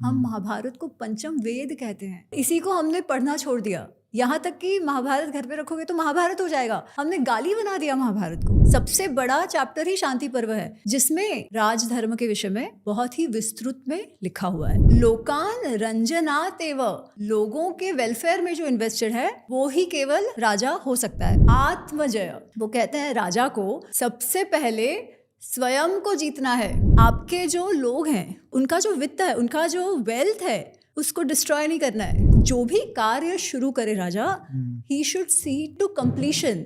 हम महाभारत को पंचम वेद कहते हैं। इसी को हमने पढ़ना छोड़ दिया, यहाँ तक कि महाभारत घर पे रखोगे तो महाभारत हो जाएगा। हमने गाली बना दिया महाभारत को। सबसे बड़ा चैप्टर ही शांति पर्व है, जिसमें राजधर्म के विषय में बहुत ही विस्तृत में लिखा हुआ है। लोकान रंजनात एव, लोगों के वेलफेयर में जो इन्वेस्टेड है वो ही केवल राजा हो सकता है। आत्मजय, वो कहते हैं राजा को सबसे पहले स्वयं को जीतना है। आपके जो लोग हैं, उनका जो वित्त है, उनका जो वेल्थ है, उसको डिस्ट्रॉय नहीं करना है। जो भी कार्य शुरू करे राजा, he should see to completion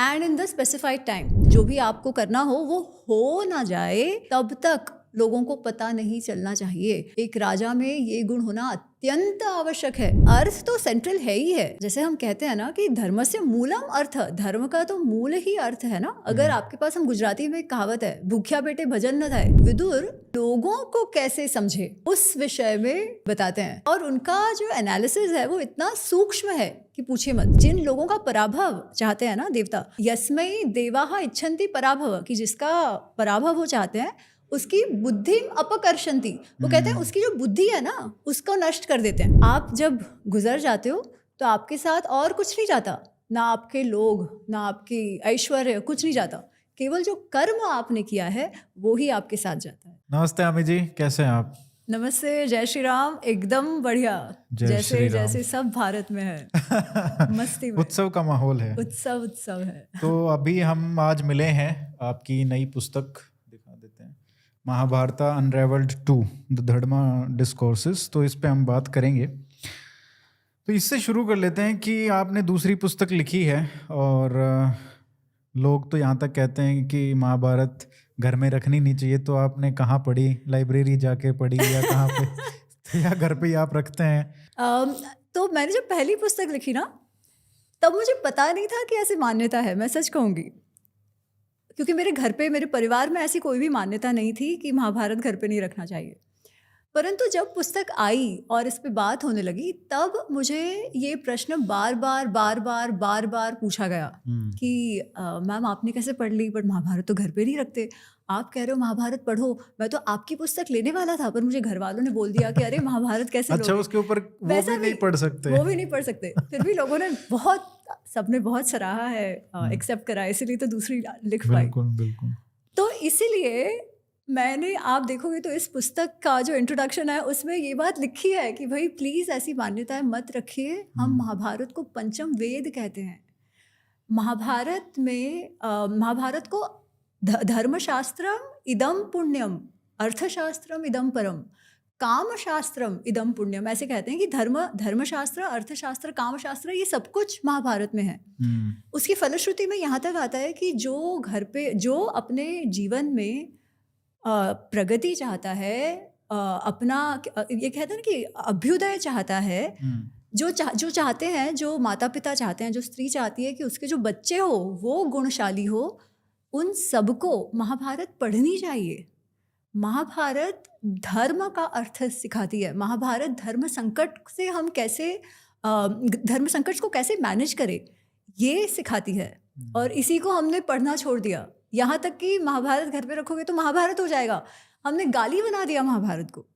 and in the specified time. जो भी आपको करना वो हो ना जाए तब तक लोगों को पता नहीं चलना चाहिए। एक राजा में ये गुण होना अत्यंत आवश्यक है। अर्थ तो सेंट्रल है ही है। जैसे हम कहते हैं ना कि धर्म से मूलम अर्थ, धर्म का तो मूल ही अर्थ है ना। अगर आपके पास, हम गुजराती में एक कहावत है, भूख्या पेटे भजन न थाए। विदुर लोगों को कैसे समझे उस विषय में बताते हैं, और उनका जो एनालिसिस है वो इतना सूक्ष्म है कि पूछिए मत। जिन लोगों का पराभव चाहते हैं ना देवता, यस्मै देवाः इच्छन्ति पराभव, कि जिसका पराभव वो चाहते हैं, उसकी बुद्धि अपकर्षन्ति, वो कहते हैं उसकी जो बुद्धि है ना उसको नष्ट कर देते हैं। आप जब गुजर जाते हो तो आपके साथ और कुछ नहीं जाता, ना आपके लोग, ना आपकी ऐश्वर्य, कुछ नहीं जाता। केवल जो कर्म आपने किया है वो ही आपके साथ जाता है। नमस्ते अमित जी, कैसे हैं आप? नमस्ते, जय श्री राम। एकदम बढ़िया, जैसे सब भारत में है। मस्ती में, उत्सव का माहौल है, उत्सव है। तो अभी हम आज मिले हैं, आपकी नई पुस्तक दिखा देते हैं, महाभारत अनरेवल्ड 2 द धर्मा डिस्कोर्सेस। तो इस पे हम बात करेंगे। तो इससे शुरू कर लेते हैं कि आपने दूसरी पुस्तक लिखी है, और लोग तो यहाँ तक कहते हैं कि महाभारत घर में रखनी नहीं चाहिए। तो आपने कहाँ पढ़ी? लाइब्रेरी जाके पढ़ी या कहाँ पे या घर पे ही आप रखते हैं? तो मैंने जब पहली पुस्तक लिखी ना, तब मुझे पता नहीं था कि ऐसी मान्यता है। मैं सच कहूँगी, क्योंकि मेरे घर पे, मेरे परिवार में ऐसी कोई भी मान्यता नहीं थी कि महाभारत घर पे नहीं रखना चाहिए। परंतु जब पुस्तक आई और इस पे बात होने लगी, तब मुझे ये प्रश्न बार बार पूछा गया कि मैम आपने कैसे पढ़ ली, बट महाभारत तो घर पे नहीं रखते। आप कह रहे हो महाभारत पढ़ो। मैं तो आपकी पुस्तक लेने वाला था, पर मुझे घर वालों ने बोल दिया कि अरे महाभारत कैसे अच्छा, उसके ऊपर वो भी नहीं पढ़ सकते। वो भी नहीं पढ़ सकते। फिर भी लोगों ने सबने बहुत सराहा है, एक्सेप्ट करा, इसीलिए तो दूसरी लिख पाई। बिल्कुल। तो इसीलिए मैंने, आप देखोगे तो इस पुस्तक का जो इंट्रोडक्शन है उसमें ये बात लिखी है कि भाई प्लीज़ ऐसी मान्यताएं मत रखिए। हम महाभारत को पंचम वेद कहते हैं। महाभारत में महाभारत को धर्मशास्त्रम इदम पुण्यम, अर्थशास्त्रम इदम परम, कामशास्त्रम इदम पुण्यम, ऐसे कहते हैं कि धर्मशास्त्र, अर्थशास्त्र, कामशास्त्र, ये सब कुछ महाभारत में है। उसकी फलश्रुति में यहाँ तक आता है कि जो घर पे, जो अपने जीवन में प्रगति चाहता है, अपना, ये कहते हैं ना कि अभ्युदय चाहता है, जो चाहते हैं, जो माता पिता चाहते हैं, जो स्त्री चाहती है कि उसके जो बच्चे हो वो गुणशाली हो, उन सबको महाभारत पढ़नी चाहिए। महाभारत धर्म का अर्थ सिखाती है। महाभारत धर्म संकट से हम कैसे, धर्म संकट को कैसे मैनेज करें, ये सिखाती है। और इसी को हमने पढ़ना छोड़ दिया, यहाँ तक कि महाभारत घर पे रखोगे तो महाभारत हो जाएगा। हमने गाली बना दिया महाभारत को।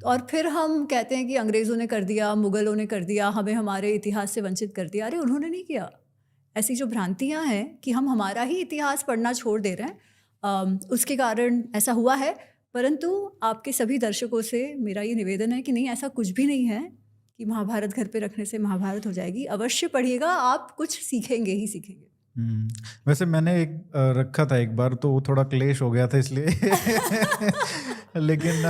और फिर हम कहते हैं कि अंग्रेज़ों ने कर दिया, मुगलों ने कर दिया, हमें हमारे इतिहास से वंचित कर दिया। अरे उन्होंने नहीं किया। ऐसी जो भ्रांतियाँ हैं कि हम हमारा ही इतिहास पढ़ना छोड़ दे रहे हैं, उसके कारण ऐसा हुआ है। परंतु आपके सभी दर्शकों से मेरा ये निवेदन है कि नहीं, ऐसा कुछ भी नहीं है कि महाभारत घर पे रखने से महाभारत हो जाएगी। अवश्य पढ़िएगा, आप कुछ सीखेंगे ही सीखेंगे। वैसे मैंने एक रखा था एक बार, तो वो थोड़ा क्लेश हो गया था इसलिए लेकिन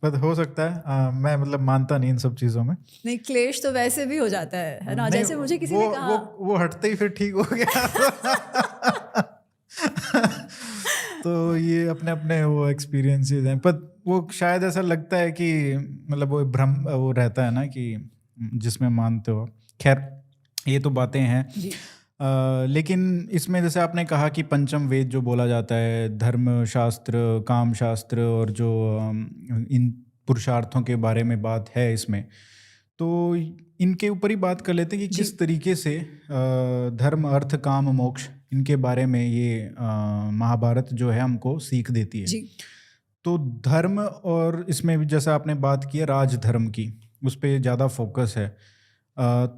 पर हो सकता है, मैं मतलब मानता नहीं इन सब चीज़ों में। नहीं, क्लेश तो वैसे भी हो जाता है ना। जैसे मुझे किसी ने कहा, वो हटते ही फिर ठीक हो गया तो ये अपने अपने वो एक्सपीरियंसेस हैं। पर वो शायद ऐसा लगता है कि मतलब वो भ्रम वो रहता है ना कि जिसमें मानते हो। खैर, ये तो बातें हैं। लेकिन इसमें जैसे आपने कहा कि पंचम वेद जो बोला जाता है, धर्म शास्त्र, काम शास्त्र, और जो इन पुरुषार्थों के बारे में बात है इसमें, तो इनके ऊपर ही बात कर लेते हैं कि किस तरीके से धर्म, अर्थ, काम, मोक्ष, इनके बारे में ये महाभारत जो है हमको सीख देती है। तो धर्म, और इसमें भी जैसा आपने बात की है राजधर्म की, उस पर ज़्यादा फोकस है।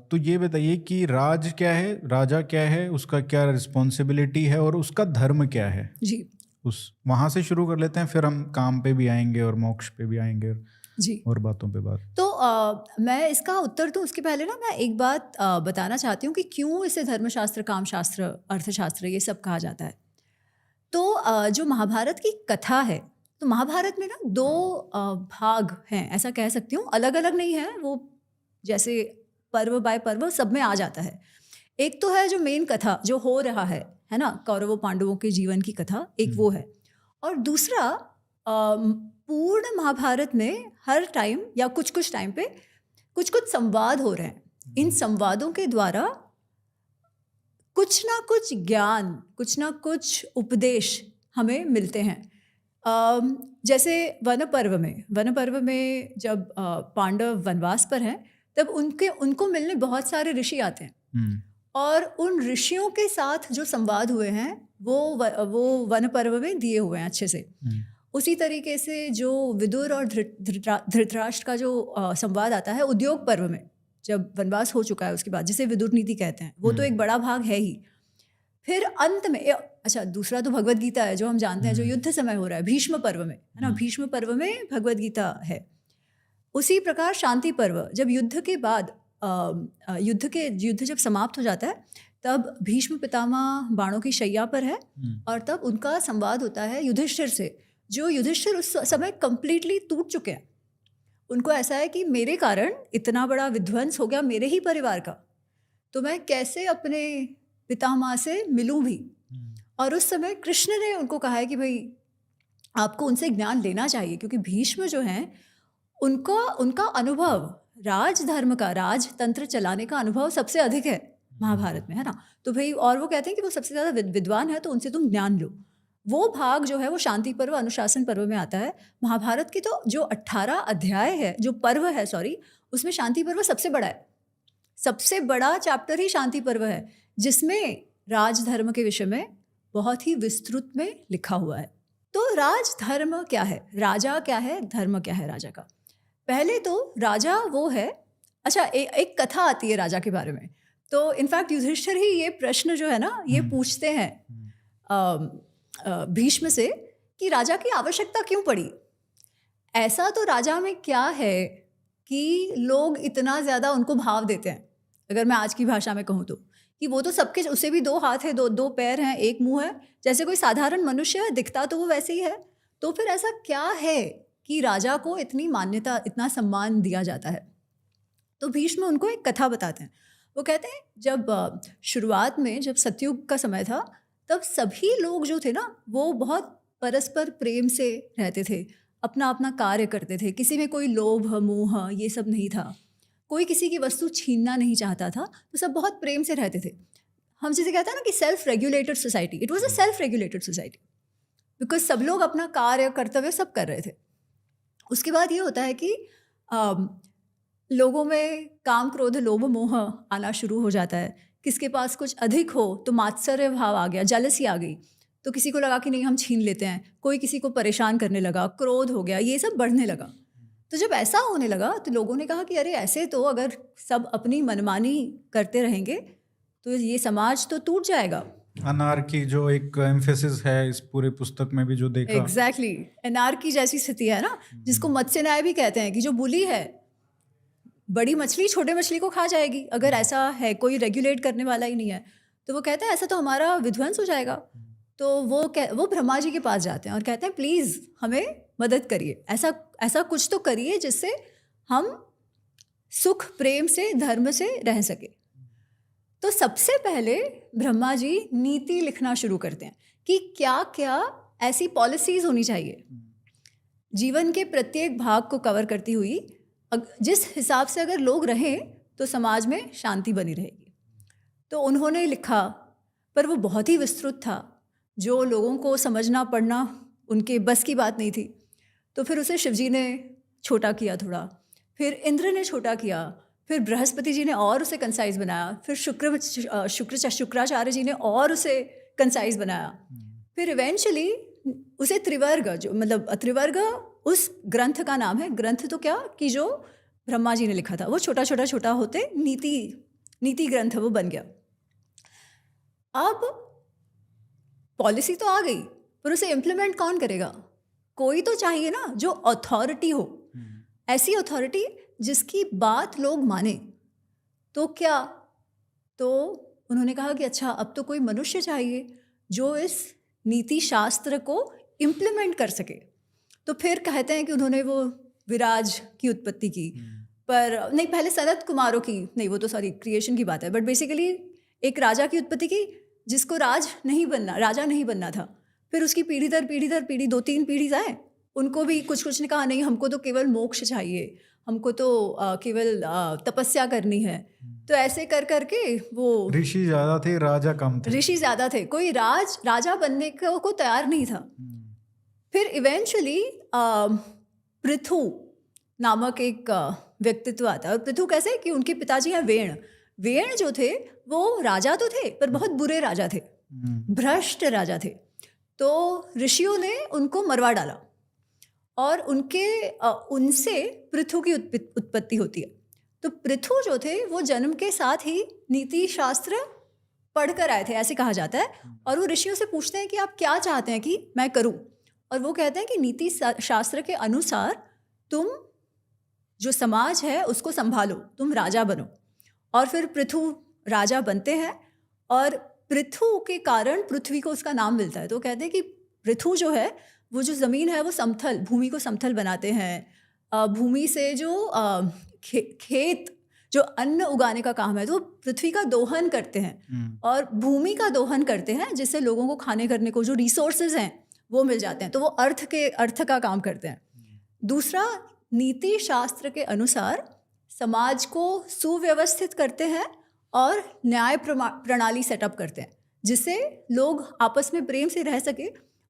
तो ये बताइए कि राज क्या है, राजा क्या है, उसका क्या रिस्पॉन्सिबिलिटी है और उसका धर्म क्या है? जी उस वहाँ से शुरू कर लेते हैं, फिर हम काम पे भी आएंगे और मोक्ष पे भी आएंगे जी। और बातों पे बात। तो मैं इसका उत्तर दूं उसके पहले ना मैं एक बात बताना चाहती हूँ कि क्यों इसे धर्मशास्त्र, कामशास्त्र, अर्थशास्त्र ये सब कहा जाता है। तो जो महाभारत की कथा है, तो महाभारत में ना दो भाग हैं, ऐसा कह सकती हूँ, अलग अलग नहीं है वो, जैसे पर्व बाय पर्व सब में आ जाता है। एक तो है जो मेन कथा जो हो रहा है ना, कौरवों पांडवों के जीवन की कथा, एक वो है। और दूसरा पूर्ण महाभारत में हर टाइम या कुछ कुछ टाइम पे कुछ कुछ संवाद हो रहे हैं। इन संवादों के द्वारा कुछ ना कुछ ज्ञान, कुछ ना कुछ उपदेश हमें मिलते हैं। जैसे वन पर्व में जब पांडव वनवास पर हैं, तब उनको मिलने बहुत सारे ऋषि आते हैं, और उन ऋषियों के साथ जो संवाद हुए हैं वो वन पर्व में दिए हुए हैं अच्छे से। उसी तरीके से जो विदुर और धृतराष्ट्र का जो संवाद आता है उद्योग पर्व में, जब वनवास हो चुका है उसके बाद, जिसे विदुर नीति कहते हैं, वो तो एक बड़ा भाग है ही। फिर अंत में अच्छा, दूसरा तो भगवद गीता है जो हम जानते हैं, जो युद्ध समय हो रहा है भीष्म पर्व में, है ना, भीष्म पर्व में भगवद गीता है। उसी प्रकार शांति पर्व, जब युद्ध के बाद युद्ध जब समाप्त हो जाता है, तब भीष्म पितामह बाणों की शैया पर है, और तब उनका संवाद होता है युधिष्ठिर से, जो युधिष्ठिर उस समय कंप्लीटली टूट चुके हैं। उनको ऐसा है कि मेरे कारण इतना बड़ा विध्वंस हो गया मेरे ही परिवार का, तो मैं कैसे अपने पितामह से मिलूं भी। और उस समय कृष्ण ने उनको कहा है कि भाई आपको उनसे ज्ञान लेना चाहिए, क्योंकि भीष्म जो हैं उनका अनुभव राजधर्म का, राजतंत्र चलाने का अनुभव सबसे अधिक है महाभारत में, है ना। तो भाई, और वो कहते हैं कि वो सबसे ज़्यादा विद्वान है, तो उनसे तुम ज्ञान लो। वो भाग जो है वो शांति पर्व, अनुशासन पर्व में आता है। महाभारत की तो जो 18 अध्याय है, जो पर्व है सॉरी, उसमें शांति पर्व सबसे बड़ा है। सबसे बड़ा चैप्टर ही शांति पर्व है, जिसमें राजधर्म के विषय में बहुत ही विस्तृत में लिखा हुआ है। तो राजधर्म क्या है, राजा क्या है, धर्म क्या है राजा का। पहले तो राजा वो है, अच्छा एक कथा आती है राजा के बारे में। तो इनफैक्ट युधिष्ठिर ही ये प्रश्न जो है ना, ये पूछते हैं भीष्म से कि राजा की आवश्यकता क्यों पड़ी। ऐसा तो राजा में क्या है कि लोग इतना ज़्यादा उनको भाव देते हैं। अगर मैं आज की भाषा में कहूँ तो, कि वो तो सबके, उसे भी 2 हाथ है, दो पैर हैं, एक मुंह है, जैसे कोई साधारण मनुष्य है, दिखता तो वो वैसे ही है। तो फिर ऐसा क्या है कि राजा को इतनी मान्यता, इतना सम्मान दिया जाता है। तो भीष्म उनको एक कथा बताते हैं। वो कहते हैं जब शुरुआत में, जब सतयुग का समय था, तब सभी लोग जो थे ना, वो बहुत परस्पर प्रेम से रहते थे, अपना अपना कार्य करते थे, किसी में कोई लोभ मोह ये सब नहीं था, कोई किसी की वस्तु छीनना नहीं चाहता था, तो सब बहुत प्रेम से रहते थे। हम जिसे कहते हैं ना कि self regulated society, it was a self regulated society, because सब लोग अपना कार्य कर्तव्य सब कर रहे थे। उसके बाद ये होता है कि लोगों में काम क्रोध लोभ मोह आना शुरू हो जाता है। किसके पास कुछ अधिक हो तो मात्सर्य भाव आ गया, जेलसी आ गई, तो किसी को लगा कि नहीं हम छीन लेते हैं, कोई किसी को परेशान करने लगा, क्रोध हो गया, ये सब बढ़ने लगा। तो जब ऐसा होने लगा तो लोगों ने कहा कि अरे ऐसे तो अगर सब अपनी मनमानी करते रहेंगे तो ये समाज तो टूट जाएगा। अनार्की जो एक एम्फेसिस है इस पूरे पुस्तक में भी जो देखा, एग्जैक्टली अनार्की जैसी स्थिति है ना, जिसको मत्स्य न्याय भी कहते हैं, कि जो बुली है, बड़ी मछली छोटे मछली को खा जाएगी अगर ऐसा है, कोई रेगुलेट करने वाला ही नहीं है। तो वो कहते हैं ऐसा तो हमारा विध्वंस हो जाएगा। तो वो ब्रह्मा जी के पास जाते हैं और कहते हैं प्लीज़ हमें मदद करिए, ऐसा कुछ तो करिए जिससे हम सुख प्रेम से धर्म से रह सके। तो सबसे पहले ब्रह्मा जी नीति लिखना शुरू करते हैं कि क्या क्या ऐसी पॉलिसीज़ होनी चाहिए जीवन के प्रत्येक भाग को कवर करती हुई, जिस हिसाब से अगर लोग रहें तो समाज में शांति बनी रहेगी। तो उन्होंने लिखा, पर वो बहुत ही विस्तृत था, जो लोगों को समझना पढ़ना उनके बस की बात नहीं थी। तो फिर उसे शिवजी ने छोटा किया थोड़ा, फिर इंद्र ने छोटा किया, फिर बृहस्पति जी ने और उसे कंसाइज बनाया, फिर शुक्राचार्य जी ने और उसे कंसाइज बनाया, फिर इवेंचुअली उसे त्रिवर्ग, जो मतलब त्रिवर्ग उस ग्रंथ का नाम है। ग्रंथ तो क्या कि जो ब्रह्मा जी ने लिखा था, वो छोटा छोटा छोटा होते नीति ग्रंथ वो बन गया। अब पॉलिसी तो आ गई, पर उसे इम्प्लीमेंट कौन करेगा? कोई तो चाहिए ना जो अथॉरिटी हो, ऐसी अथॉरिटी जिसकी बात लोग माने। तो क्या, तो उन्होंने कहा कि अच्छा अब तो कोई मनुष्य चाहिए जो इस नीति शास्त्र को इम्प्लीमेंट कर सके। तो फिर कहते हैं कि उन्होंने वो विराज की उत्पत्ति की, पर नहीं, पहले सनत कुमारों की, नहीं वो तो सॉरी क्रिएशन की बात है, बट बेसिकली एक राजा की उत्पत्ति की जिसको राजा नहीं बनना था। फिर उसकी पीढ़ी दर पीढ़ी 2-3 पीढ़ी आए, उनको भी कुछ ने कहा नहीं हमको तो केवल मोक्ष चाहिए, हमको तो केवल तपस्या करनी है। तो ऐसे कर करके वो ऋषि ज्यादा थे, राजा कम थे। ऋषि ज्यादा थे, कोई राजा बनने को तैयार नहीं था। फिर इवेंचुअली पृथु नामक एक व्यक्तित्व आता है। और पृथु कैसे कि उनके पिताजी हैं वेण जो थे वो राजा तो थे पर बहुत बुरे राजा थे, भ्रष्ट राजा थे। तो ऋषियों ने उनको मरवा डाला और उनसे पृथु की उत्पत्ति होती है। तो पृथु जो थे वो जन्म के साथ ही नीति शास्त्र पढ़कर आए थे, ऐसे कहा जाता है। और वो ऋषियों से पूछते हैं कि आप क्या चाहते हैं कि मैं करूं? और वो कहते हैं कि नीति शास्त्र के अनुसार तुम जो समाज है उसको संभालो, तुम राजा बनो। और फिर पृथु राजा बनते हैं और पृथु के कारण पृथ्वी को उसका नाम मिलता है। तो कहते हैं कि पृथु जो है वो जो ज़मीन है वो समथल, भूमि को समथल बनाते हैं। भूमि से जो खेत जो अन्न उगाने का काम है तो पृथ्वी का दोहन करते हैं और भूमि का दोहन करते हैं, जिससे लोगों को खाने करने को जो रिसोर्सेज हैं वो मिल जाते हैं। तो वो अर्थ का काम करते हैं। दूसरा, नीति शास्त्र के अनुसार समाज को सुव्यवस्थित करते हैं और न्याय प्रणाली सेटअप करते हैं, जिससे लोग आपस में प्रेम से रह सके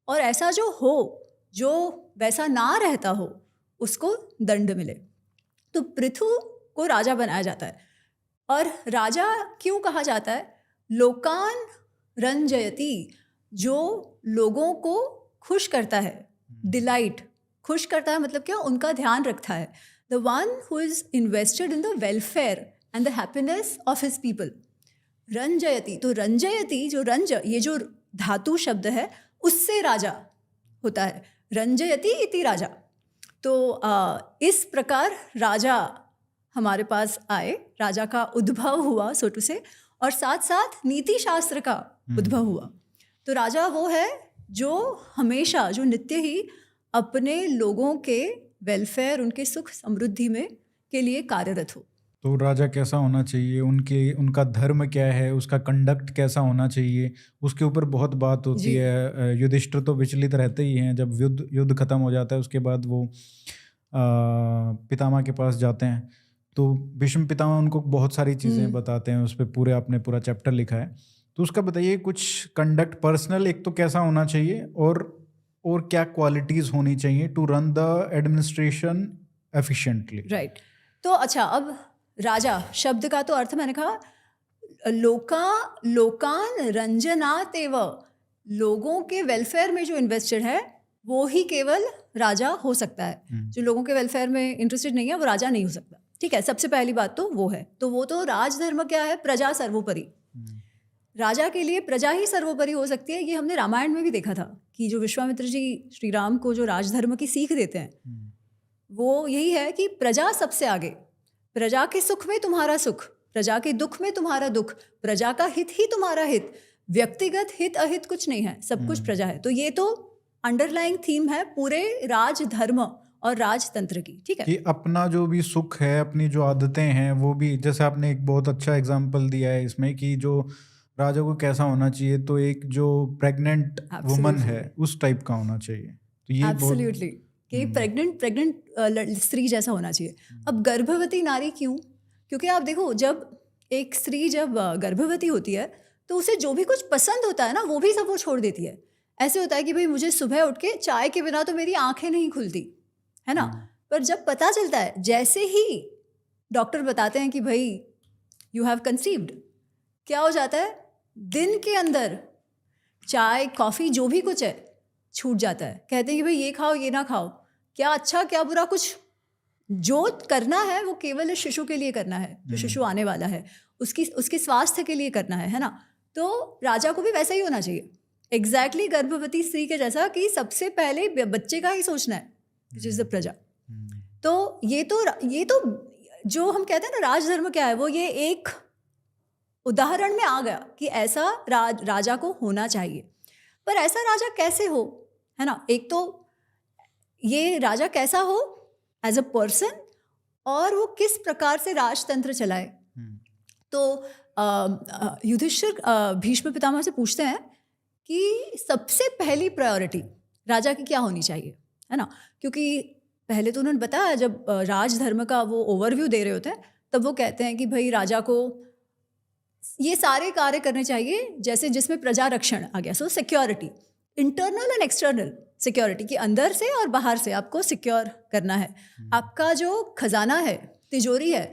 और ऐसा जो वैसा ना रहता हो उसको दंड मिले। तो पृथु को राजा बनाया जाता है। और राजा क्यों कहा जाता है? लोकान रंजयति, जो लोगों को खुश करता है, डिलाइट, खुश करता है मतलब क्या? उनका ध्यान रखता है। The one who is invested in the welfare and the happiness of his people. रंजयति, तो रंजयति जो ये जो धातु शब्द है उससे राजा होता है, रंजयति इति राजा। तो इस प्रकार राजा हमारे पास आए, राजा का उद्भव हुआ सो टू से, और साथ साथ नीति शास्त्र का उद्भव हुआ। तो राजा वो है जो हमेशा, जो नित्य ही अपने लोगों के वेलफेयर, उनके सुख समृद्धि में के लिए कार्यरत हो। तो राजा कैसा होना चाहिए, उनका धर्म क्या है, उसका कंडक्ट कैसा होना चाहिए, उसके ऊपर बहुत बात होती है। युधिष्ठिर तो विचलित रहते ही हैं। जब युद्ध खत्म हो जाता है उसके बाद वो पितामह के पास जाते हैं, तो भीष्म पितामह उनको बहुत सारी चीज़ें बताते हैं, उस पर आपने पूरा चैप्टर लिखा है। तो उसका बताइए कुछ कंडक्ट, पर्सनल एक तो कैसा होना चाहिए और क्या क्वालिटीज़ होनी चाहिए to run the administration efficiently. Right. तो अच्छा, अब राजा शब्द का तो अर्थ मैंने कहा, लोकान रंजनात एव, लोगों के वेलफेयर में जो इन्वेस्टेड है वो ही केवल राजा हो सकता है। जो लोगों के वेलफेयर में इंटरेस्टेड नहीं है वो राजा नहीं हो सकता। ठीक है, सबसे पहली बात तो वो है। तो वो तो राजधर्म क्या है? प्रजा सर्वोपरि। राजा के लिए प्रजा ही सर्वोपरि हो सकती है। ये हमने रामायण में भी देखा था कि जो विश्वामित्र जी श्री राम को जो राजधर्म की सीख देते हैं वो यही है कि प्रजा सबसे आगे, प्रजा के सुख में तुम्हारा सुख, प्रजा के दुख में तुम्हारा दुख, प्रजा का हित ही तुम्हारा हित, व्यक्तिगत हित अहित कुछ नहीं है, सब कुछ प्रजा है। तो ये तो अंडरलाइंग थीम है पूरे राजधर्म और राजतंत्र की। ठीक है, कि अपना जो भी सुख है, अपनी जो आदतें हैं वो भी, जैसे आपने एक बहुत अच्छा एग्जांपल दिया है इसमें कि जो राजा को कैसा होना चाहिए, तो एक जो प्रेग्नेंट वुमन है उस टाइप का होना चाहिए। तो ये एब्सोल्युटली कि प्रेग्नेंट स्त्री जैसा होना चाहिए। अब गर्भवती नारी क्यों? क्योंकि आप देखो, जब एक स्त्री जब गर्भवती होती है तो उसे जो भी कुछ पसंद होता है ना वो भी सब वो छोड़ देती है। ऐसे होता है कि भाई मुझे सुबह उठ के चाय के बिना तो मेरी आंखें नहीं खुलती है ना। पर जब पता चलता है, जैसे ही डॉक्टर बताते हैं कि भाई यू हैव कंसीव्ड, क्या हो जाता है? दिन के अंदर चाय कॉफ़ी जो भी कुछ है छूट जाता है। कहते हैं कि भाई ये खाओ ये ना खाओ, क्या अच्छा क्या बुरा, कुछ जो करना है वो केवल इस शिशु के लिए करना है, जो शिशु आने वाला है उसके स्वास्थ्य के लिए करना है ना। तो राजा को भी वैसा ही होना चाहिए, एग्जैक्टली गर्भवती स्त्री के जैसा, कि सबसे पहले बच्चे का ही सोचना है, विच इज द प्रजा। तो ये तो जो हम कहते हैं ना राजधर्म क्या है, वो ये एक उदाहरण में आ गया कि ऐसा राजा को होना चाहिए। पर ऐसा राजा कैसे हो, है ना। एक तो ये राजा कैसा हो एज अ पर्सन, और वो किस प्रकार से राजतंत्र चलाए। तो युधिष्ठिर भीष्म पितामह से पूछते हैं कि सबसे पहली प्रायोरिटी राजा की क्या होनी चाहिए, है ना। क्योंकि पहले तो उन्होंने बताया, जब राजधर्म का वो ओवरव्यू दे रहे होते हैं तब वो कहते हैं कि भाई राजा को ये सारे कार्य करने चाहिए जैसे जिसमें प्रजा रक्षण आ गया। सो security, internal and external security, कि अंदर से और बाहर से आपको सिक्योर करना है। आपका जो खजाना है, तिजोरी है,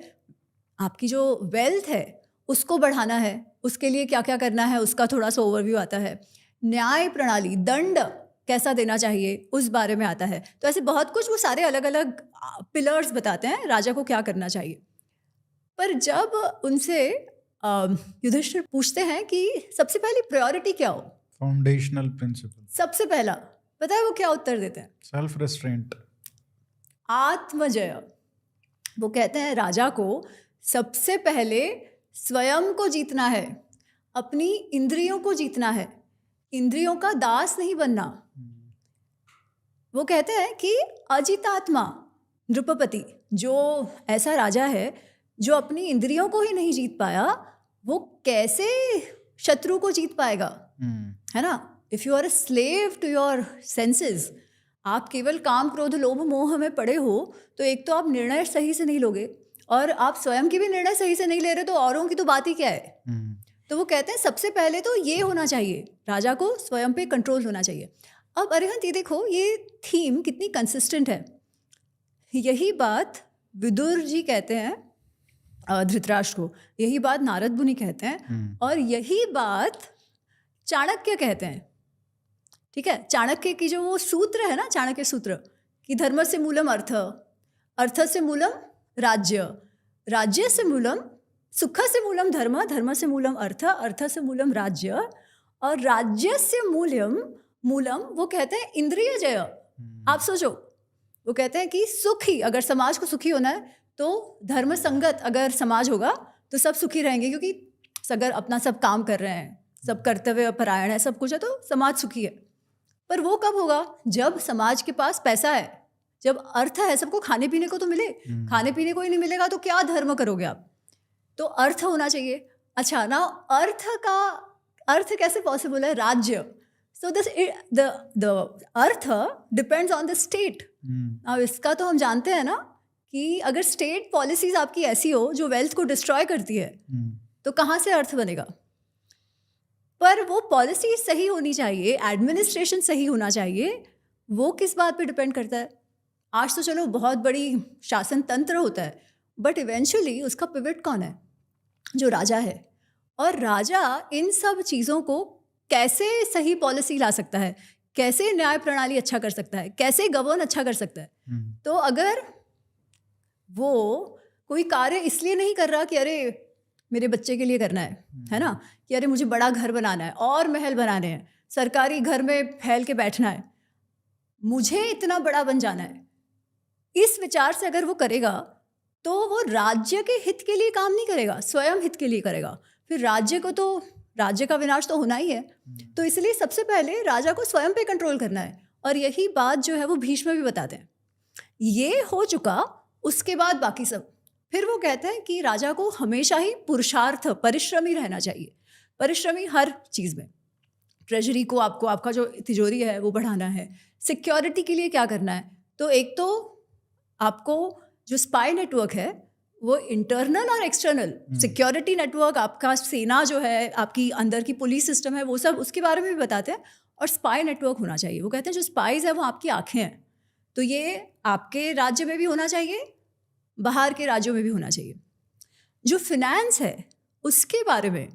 आपकी जो वेल्थ है उसको बढ़ाना है, उसके लिए क्या क्या करना है उसका थोड़ा सा ओवरव्यू आता है। न्याय प्रणाली, दंड कैसा देना चाहिए उस बारे में आता है। तो ऐसे बहुत कुछ वो सारे अलग अलग पिलर्स बताते हैं राजा को क्या करना चाहिए। पर जब उनसे युधिष्ठिर पूछते हैं कि सबसे पहली प्रायोरिटी क्या हो, फाउंडेशनल प्रिंसिपल, सबसे पहला पता है वो क्या उत्तर देते हैं? सेल्फ रेस्ट्रेंट, आत्मजय। वो कहते हैं राजा को सबसे पहले स्वयं को जीतना है, अपनी इंद्रियों को जीतना है, इंद्रियों का दास नहीं बनना। वो कहते हैं कि अजितात्मा नृपपति, जो ऐसा राजा है जो अपनी इंद्रियों को ही नहीं जीत पाया, वो कैसे शत्रु को जीत पाएगा, है ना। If you are a slave to your senses, आप केवल काम क्रोध लोभ मोह में पड़े हो, तो एक तो आप निर्णय सही से नहीं लोगे, और आप स्वयं की भी निर्णय सही से नहीं ले रहे, तो औरों की तो बात ही क्या है। तो वो कहते हैं सबसे पहले तो ये होना चाहिए, राजा को स्वयं पे कंट्रोल होना चाहिए। अब अरिहंत ये देखो, ये थीम कितनी कंसिस्टेंट है। यही बात विदुर जी कहते हैं धृतराष्ट्र को, यही बात नारद मुनि कहते हैं, और यही बात चाणक्य कहते हैं। ठीक है, चाणक्य की जो वो सूत्र है ना, चाणक्य सूत्र, कि धर्म से मूलम अर्थ, अर्थ से मूलम राज्य, राज्य से मूलम सुख से मूलम धर्म, धर्म से मूलम अर्थ, अर्थ से मूलम राज्य, और राज्य से मूलम वो कहते हैं इंद्रिय जय। आप सोचो, वो कहते हैं कि सुखी, अगर समाज को सुखी होना है तो धर्म संगत अगर समाज होगा तो सब सुखी रहेंगे, क्योंकि अगर अपना सब काम कर रहे हैं, सब कर्तव्य परायण है, सब कुछ है, तो समाज सुखी है। पर वो कब होगा? जब समाज के पास पैसा है, जब अर्थ है, सबको खाने पीने को तो मिले। खाने पीने को ही नहीं मिलेगा तो क्या धर्म करोगे आप? तो अर्थ होना चाहिए। अच्छा ना, अर्थ कैसे पॉसिबल है? राज्य। So the earth depends on the state. अब इसका तो हम जानते हैं ना कि अगर स्टेट पॉलिसीज आपकी ऐसी हो जो वेल्थ को डिस्ट्रॉय करती है, तो कहाँ से अर्थ बनेगा? पर वो पॉलिसी सही होनी चाहिए, एडमिनिस्ट्रेशन सही होना चाहिए। वो किस बात पे डिपेंड करता है? आज तो चलो बहुत बड़ी शासन तंत्र होता है, बट इवेंचुअली उसका पिवट कौन है? जो राजा है। और राजा इन सब चीज़ों को कैसे सही पॉलिसी ला सकता है, कैसे न्याय प्रणाली अच्छा कर सकता है, कैसे गवर्न अच्छा कर सकता है। तो अगर वो कोई कार्य इसलिए नहीं कर रहा कि अरे मेरे बच्चे के लिए करना है ना, कि अरे मुझे बड़ा घर बनाना है और महल बनाने हैं, सरकारी घर में फैल के बैठना है, मुझे इतना बड़ा बन जाना है, इस विचार से अगर वो करेगा तो वो राज्य के हित के लिए काम नहीं करेगा, स्वयं हित के लिए करेगा। फिर राज्य का विनाश तो होना ही है। तो इसलिए सबसे पहले राजा को स्वयं पे कंट्रोल करना है। और यही बात जो है वो भीष्म भी बताते हैं। ये हो चुका, उसके बाद बाकी सब। फिर वो कहते हैं कि राजा को हमेशा ही पुरुषार्थ, परिश्रमी रहना चाहिए। परिश्रमी हर चीज़ में। ट्रेजरी को आपका जो तिजोरी है वो बढ़ाना है। सिक्योरिटी के लिए क्या करना है? तो एक तो आपको जो स्पाई नेटवर्क है वो इंटरनल और एक्सटर्नल सिक्योरिटी नेटवर्क, आपका सेना जो है, आपकी अंदर की पुलिस सिस्टम है, वो सब उसके बारे में भी बताते हैं। और स्पाई नेटवर्क होना चाहिए। वो कहते हैं जो स्पाइज है वो आपकी आंखें हैं, तो ये आपके राज्य में भी होना चाहिए, बाहर के राज्यों में भी होना चाहिए। जो फिनेंस है उसके बारे में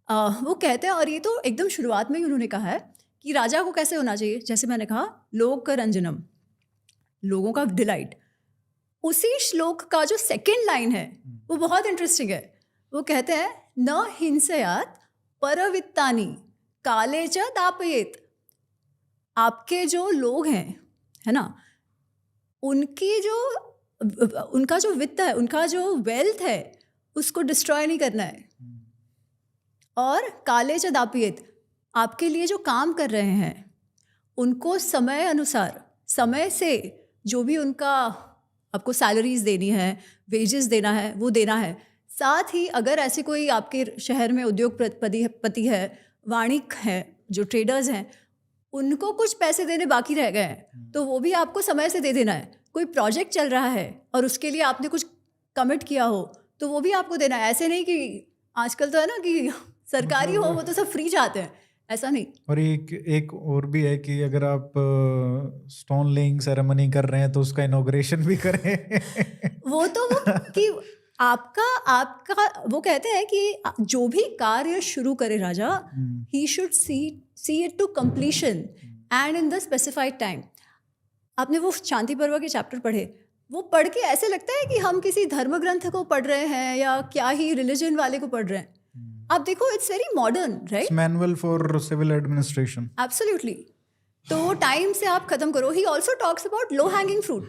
वो कहते हैं, और ये तो एकदम शुरुआत में ही उन्होंने कहा है कि राजा को कैसे होना चाहिए, जैसे मैंने कहा लोकरंजनम, लोगों का डिलाइट। उसी श्लोक का जो सेकंड लाइन है वो बहुत इंटरेस्टिंग है। वो कहते हैं न हिंसयात परवित्तानि काले च दापयेत। आपके जो लोग हैं, है ना, उनका जो वित्त है, उनका जो वेल्थ है, उसको डिस्ट्रॉय नहीं करना है। और काले च दापयेत, आपके लिए जो काम कर रहे हैं उनको समय अनुसार, समय से जो भी उनका आपको सैलरीज देनी है, वेजेस देना है, वो देना है। साथ ही अगर ऐसे कोई आपके शहर में उद्योगपति है, वाणिक है, जो ट्रेडर्स हैं, उनको कुछ पैसे देने बाकी रह गए हैं तो वो भी आपको समय से दे देना है। कोई प्रोजेक्ट चल रहा है और उसके लिए आपने कुछ कमिट किया हो तो वो भी आपको देना है। ऐसे नहीं कि आजकल तो है ना कि सरकारी हो वो तो सब फ्री चाहते हैं, ऐसा नहीं। और एक और भी है कि अगर आप स्टोन लेइंग सेरेमनी कर रहे हैं तो उसका इनॉग्रेशन भी करें। वो कि आपका वो कहते हैं कि जो भी कार्य शुरू करे राजा, he should see it to completion and in the specified time. आपने वो शांति पर्व के चैप्टर पढ़े, वो पढ़ के ऐसे लगता है कि हम किसी धर्म ग्रंथ को पढ़ रहे हैं या क्या ही रिलीजन वाले को पढ़ रहे हैं। आप देखो, it's very modern, right? Manual for civil administration. Absolutely. तो टाइम से आप खत्म करो। He also talks about low hanging fruit.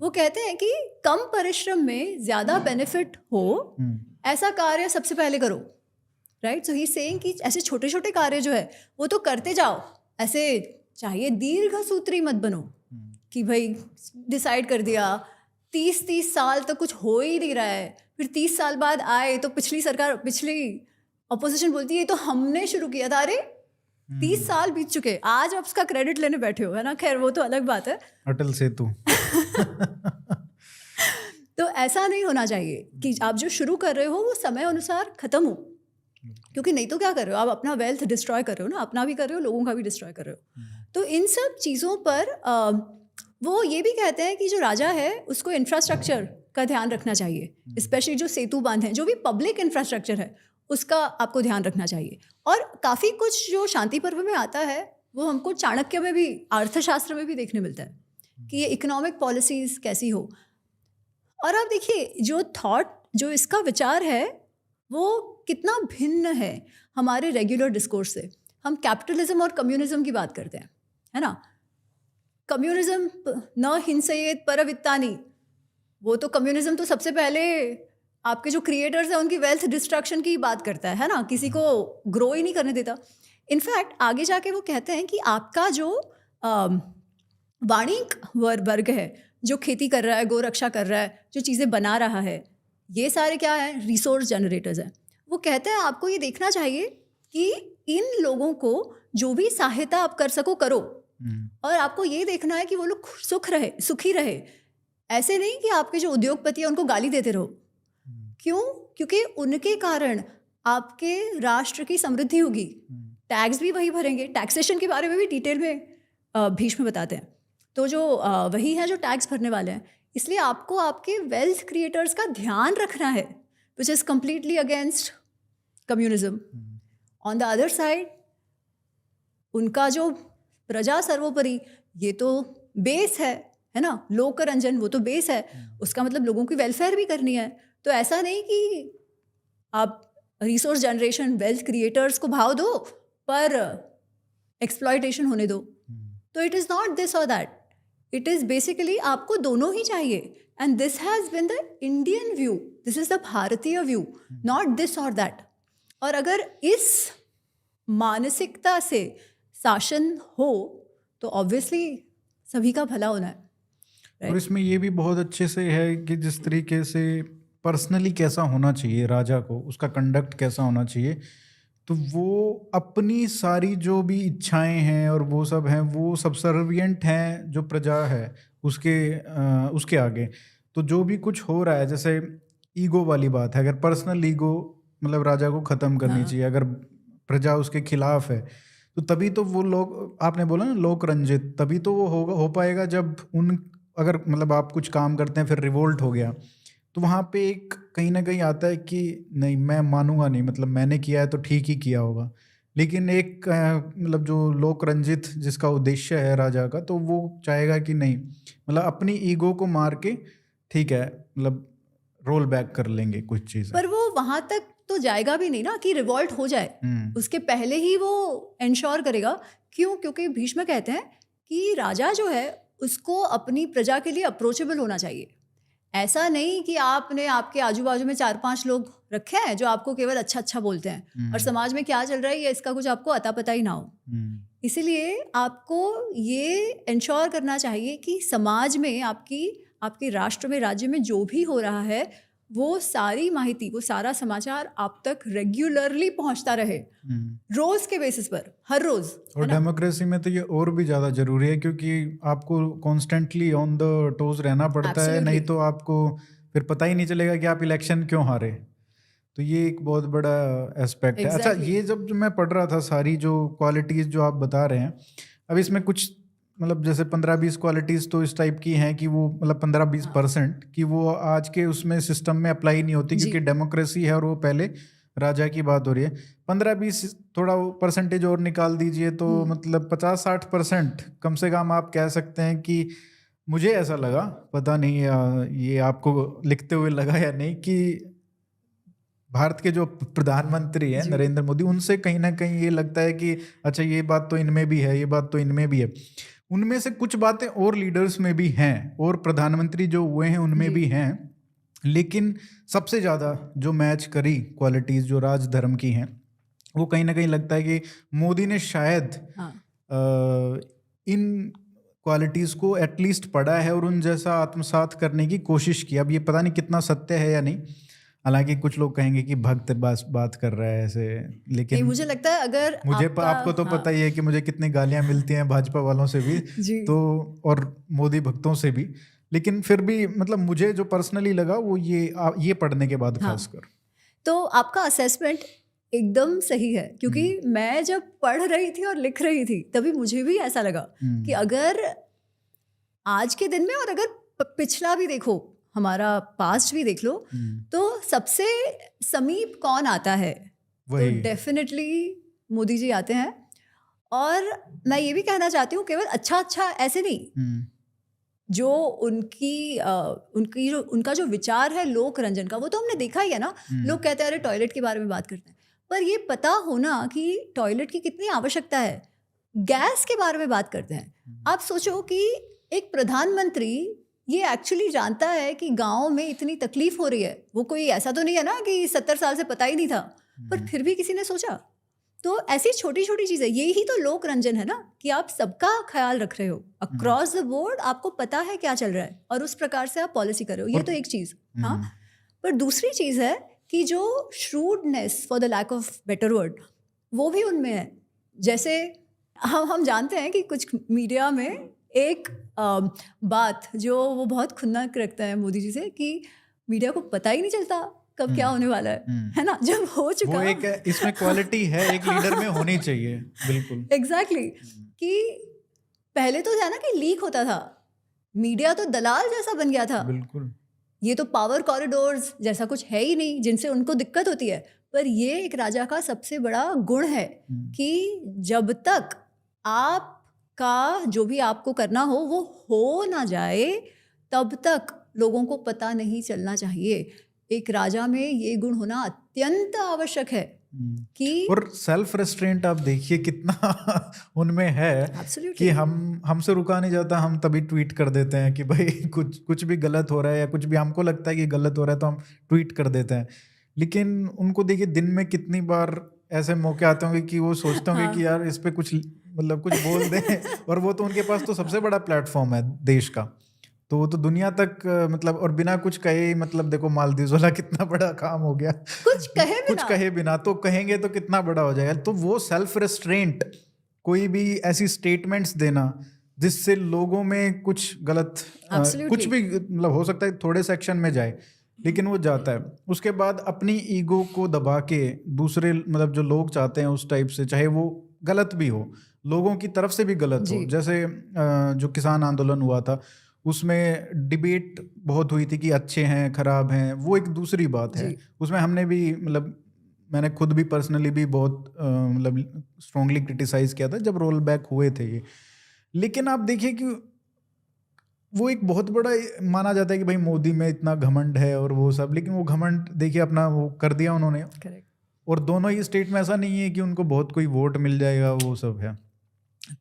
वो कहते हैं कि कम परिश्रम में ज्यादा बेनिफिट हो, ऐसा कार्य सबसे पहले करो, राइट? सो ही सेइंग कि ऐसे छोटे छोटे कार्य जो है वो तो करते जाओ। ऐसे चाहिए दीर्घ सूत्री मत बनो कि भाई डिसाइड कर दिया 30 साल तक कुछ हो ही नहीं रहा है, फिर 30 साल बाद आए तो पिछली अपोजिशन बोलती है तो हमने शुरू किया था। अरे 30 साल बीत चुके, आज आप उसका क्रेडिट लेने बैठे हो, है ना? खैर वो तो अलग बात है। अटल सेतु। तो ऐसा नहीं होना चाहिए कि आप जो शुरू कर रहे हो वो समय अनुसार खत्म हो, क्योंकि नहीं तो क्या कर रहे हो आप? अपना वेल्थ डिस्ट्रॉय कर रहे हो ना, अपना भी कर रहे हो, लोगों का भी डिस्ट्रॉय कर रहे हो। तो इन सब चीज़ों पर वो ये भी कहते हैं कि जो राजा है उसको इंफ्रास्ट्रक्चर का ध्यान रखना चाहिए, स्पेशली जो सेतु बांध हैं, जो भी पब्लिक इंफ्रास्ट्रक्चर है उसका आपको ध्यान रखना चाहिए। और काफ़ी कुछ जो शांति पर्व में आता है वो हमको चाणक्य में भी, अर्थशास्त्र में भी देखने मिलता है कि ये इकोनॉमिक पॉलिसीज़ कैसी हो। और आप देखिए जो थॉट, जो इसका विचार है वो कितना भिन्न है हमारे रेगुलर डिस्कोर्स से। हम कैपिटलिज्म और कम्युनिज्म की बात करते हैं, है ना? कम्युनिज्म न हिंसेत परवित्तानि, वो तो कम्युनिज्म तो सबसे पहले आपके जो क्रिएटर्स हैं उनकी वेल्थ डिस्ट्रक्शन की बात करता है ना? किसी को ग्रो ही नहीं करने देता। इनफैक्ट आगे जाके वो कहते हैं कि आपका जो वाणिक वर्ग है, जो खेती कर रहा है, गौ रक्षा कर रहा है, जो चीज़ें बना रहा है, ये सारे क्या है? रिसोर्स जनरेटर्स हैं। वो कहते हैं आपको ये देखना चाहिए कि इन लोगों को जो भी सहायता आप कर सको करो, और आपको ये देखना है कि वो लोग सुखी रहे। ऐसे नहीं कि आपके जो उद्योगपति है उनको गाली देते रहो। क्यों? क्योंकि उनके कारण आपके राष्ट्र की समृद्धि होगी। टैक्स भी वही भरेंगे। टैक्सेशन के बारे में भी डिटेल में भीष्म बताते हैं। तो जो वही है जो टैक्स भरने वाले हैं, इसलिए आपको आपके वेल्थ क्रिएटर्स का ध्यान रखना है, which is completely against communism. On the other side उनका जो प्रजा सर्वोपरि, ये तो बेस है ना? लोकरंजन, वो तो बेस है। उसका मतलब लोगों की वेलफेयर भी करनी है। तो ऐसा नहीं कि आप रिसोर्स जनरेशन, वेल्थ क्रिएटर्स को भाव दो पर एक्सप्लॉयटेशन होने दो। तो इट इज़ नॉट दिस और दैट, इट इज़ बेसिकली आपको दोनों ही चाहिए। And this has been the Indian view, this is the भारतीय व्यू, नॉट दिस और दैट। और अगर इस मानसिकता से शासन हो तो ऑब्वियसली सभी का भला होना है, right? और इसमें ये भी बहुत अच्छे से है कि जिस तरीके से पर्सनली कैसा होना चाहिए राजा को, उसका कंडक्ट कैसा होना चाहिए, तो वो अपनी सारी जो भी इच्छाएं हैं और वो सब हैं, वो सबसर्विएंट हैं जो प्रजा है उसके आगे। तो जो भी कुछ हो रहा है, जैसे ईगो वाली बात है, अगर पर्सनल ईगो मतलब राजा को ख़त्म करनी चाहिए। अगर प्रजा उसके खिलाफ है तो तभी तो वो लोग, आपने बोला ना लोक रंजित, तभी तो वो हो पाएगा जब अगर मतलब आप कुछ काम करते हैं फिर रिवोल्ट हो गया, तो वहाँ पे एक कहीं ना कहीं आता है कि नहीं, मैं मानूंगा नहीं, मतलब मैंने किया है तो ठीक ही किया होगा। लेकिन एक मतलब जो लोक रंजित जिसका उद्देश्य है राजा का, तो वो चाहेगा कि नहीं, मतलब अपनी ईगो को मार के ठीक है, मतलब रोल बैक कर लेंगे कुछ चीज़ें। पर वो वहां तक तो जाएगा भी नहीं ना कि रिवॉल्ट हो जाए, उसके पहले ही वो इंश्योर करेगा। क्यों? क्योंकि भीष्म कहते हैं कि राजा जो है उसको अपनी प्रजा के लिए अप्रोचेबल होना चाहिए। ऐसा नहीं कि आपने आपके आजू बाजू में 4-5 लोग रखे हैं जो आपको केवल अच्छा अच्छा बोलते हैं और समाज में क्या चल रहा है ये इसका कुछ आपको अता पता ही ना हो। इसीलिए आपको ये इंश्योर करना चाहिए कि समाज में आपके राष्ट्र में, राज्य में जो भी हो रहा है वो सारी माहिती, वो सारा समाचार आप तक रेगुलरली पहुंचता रहे, रोज के बेसिस पर, हर रोज। और डेमोक्रेसी में तो ये और भी ज़्यादा ज़रूरी है, क्योंकि आपको कॉन्स्टेंटली ऑन द टोज रहना पड़ता है, नहीं तो आपको फिर पता ही नहीं चलेगा कि आप इलेक्शन क्यों हारे। तो ये एक बहुत बड़ा एस्पेक्ट है। अच्छा, ये जब मैं पढ़ रहा था सारी जो क्वालिटीज़ जो आप बता रहे हैं, अब इसमें कुछ मतलब जैसे 15-20 क्वालिटीज़ तो इस टाइप की हैं कि वो मतलब 15-20% कि वो आज के उसमें सिस्टम में अप्लाई नहीं होती, क्योंकि डेमोक्रेसी है और वो पहले राजा की बात हो रही है। 15-20 थोड़ा परसेंटेज और निकाल दीजिए तो मतलब 50-60% कम से कम आप कह सकते हैं कि मुझे ऐसा लगा, पता नहीं ये आपको लिखते हुए लगा या नहीं, कि भारत के जो प्रधानमंत्री हैं नरेंद्र मोदी, उनसे कहीं ना कहीं ये लगता है कि अच्छा ये बात तो इनमें भी है, ये बात तो इनमें भी है। उनमें से कुछ बातें और लीडर्स में भी हैं और प्रधानमंत्री जो हुए हैं उनमें भी हैं, लेकिन सबसे ज़्यादा जो मैच करी क्वालिटीज़ जो राजधर्म की हैं, वो कहीं ना कहीं लगता है कि मोदी ने शायद इन क्वालिटीज़ को एटलीस्ट पढ़ा है और उन जैसा आत्मसात करने की कोशिश की। अब ये पता नहीं कितना सत्य है या नहीं, हालांकि कुछ लोग कहेंगे कि भक्त बस बात कर रहा है ऐसे, लेकिन मुझे लगता है अगर आपको तो पता ही है कि मुझे कितनी गालियां मिलती हैं भाजपा वालों से भी तो, और मोदी भक्तों से भी, लेकिन फिर भी मतलब मुझे जो पर्सनली लगा वो ये पढ़ने के बाद खासकर। तो आपका असेसमेंट एकदम सही है, क्योंकि मैं जब पढ़ रही थी और लिख रही थी तभी मुझे भी ऐसा लगा कि अगर आज के दिन में और अगर पिछला भी देखो, हमारा पास्ट भी देख लो, तो सबसे समीप कौन आता है? तो डेफिनेटली मोदी जी आते हैं। और मैं ये भी कहना चाहती हूँ केवल अच्छा ऐसे नहीं, जो उनका जो विचार है लोक रंजन का, वो तो हमने देखा ही है ना। लोग कहते हैं अरे टॉयलेट के बारे में बात करते हैं, पर ये पता होना कि टॉयलेट की कितनी आवश्यकता है। गैस के बारे में बात करते हैं। आप सोचो कि एक प्रधानमंत्री ये एक्चुअली जानता है कि गांव में इतनी तकलीफ हो रही है। वो कोई ऐसा तो नहीं है ना कि 70 साल से पता ही नहीं था, पर फिर भी किसी ने सोचा। तो ऐसी छोटी छोटी चीज़ें, यही तो लोक रंजन है ना, कि आप सबका ख्याल रख रहे हो अक्रॉस द बोर्ड, आपको पता है क्या चल रहा है और उस प्रकार से आप पॉलिसी कर रहे हो। ये तो एक चीज़। हाँ, पर दूसरी चीज़ है कि जो shrewdness, for the lack of better word, वो भी उनमें है। जैसे हम जानते हैं कि कुछ मीडिया में एक बात जो वो बहुत खुन्नक रखता है मोदी जी से, कि मीडिया को पता ही नहीं चलता कब क्या होने वाला है ना। जब हो चुका, वो एक इसमें क्वालिटी है, एक लीडर में होनी चाहिए। बिल्कुल एग्जैक्टली कि पहले तो था ना कि लीक होता था, मीडिया तो दलाल जैसा बन गया था। बिल्कुल, ये तो पावर कॉरिडोर्स जैसा कुछ है ही नहीं जिनसे उनको दिक्कत होती है। पर ये एक राजा का सबसे बड़ा गुण है कि जब तक आप का जो भी आपको करना हो वो ना जाए, तब तक लोगों को पता नहीं चलना चाहिए। एक राजा में ये गुण होना अत्यंत आवश्यक है कि, और सेल्फ रेस्ट्रेंट आप देखिए कितना उनमें है। Absolutely. कि हमसे रुका नहीं जाता, हम तभी ट्वीट कर देते हैं कि भाई कुछ भी गलत हो रहा है या कुछ भी हमको लगता है कि गलत हो रहा है तो हम ट्वीट कर देते हैं। लेकिन उनको देखिए दिन में कितनी बार ऐसे मौके आते होंगे कि वो सोचते होंगे कि यार इस पे कुछ मतलब कुछ बोल दें और वो तो उनके पास तो सबसे बड़ा प्लेटफॉर्म है देश का, तो वो तो दुनिया तक मतलब और बिना कुछ कहे, मतलब देखो मालदीव वाला कितना बड़ा काम हो गया, कुछ कहे बिना तो कहेंगे तो कितना बड़ा हो जाएगा। तो वो सेल्फ रेस्ट्रेंट, कोई भी ऐसी स्टेटमेंट्स देना जिससे लोगों में कुछ गलत कुछ भी मतलब हो सकता है थोड़े सेक्शन में जाए, लेकिन वो जाता है। उसके बाद अपनी ईगो को दबा के दूसरे मतलब जो लोग चाहते हैं उस टाइप से, चाहे वो गलत भी हो, लोगों की तरफ से भी गलत हो, जैसे जो किसान आंदोलन हुआ था उसमें डिबेट बहुत हुई थी कि अच्छे हैं खराब हैं, वो एक दूसरी बात है। उसमें हमने भी मैंने खुद भी पर्सनली भी बहुत मतलब स्ट्रांगली क्रिटिसाइज किया था जब रोल बैक हुए थे ये। लेकिन आप देखिए कि वो एक बहुत बड़ा माना जाता है कि भाई मोदी में इतना घमंड है और वो सब, लेकिन वो घमंड देखिए अपना वो कर दिया उन्होंने। करेक्ट। और दोनों ही स्टेट में ऐसा नहीं है कि उनको बहुत कोई वोट मिल जाएगा, वो सब है।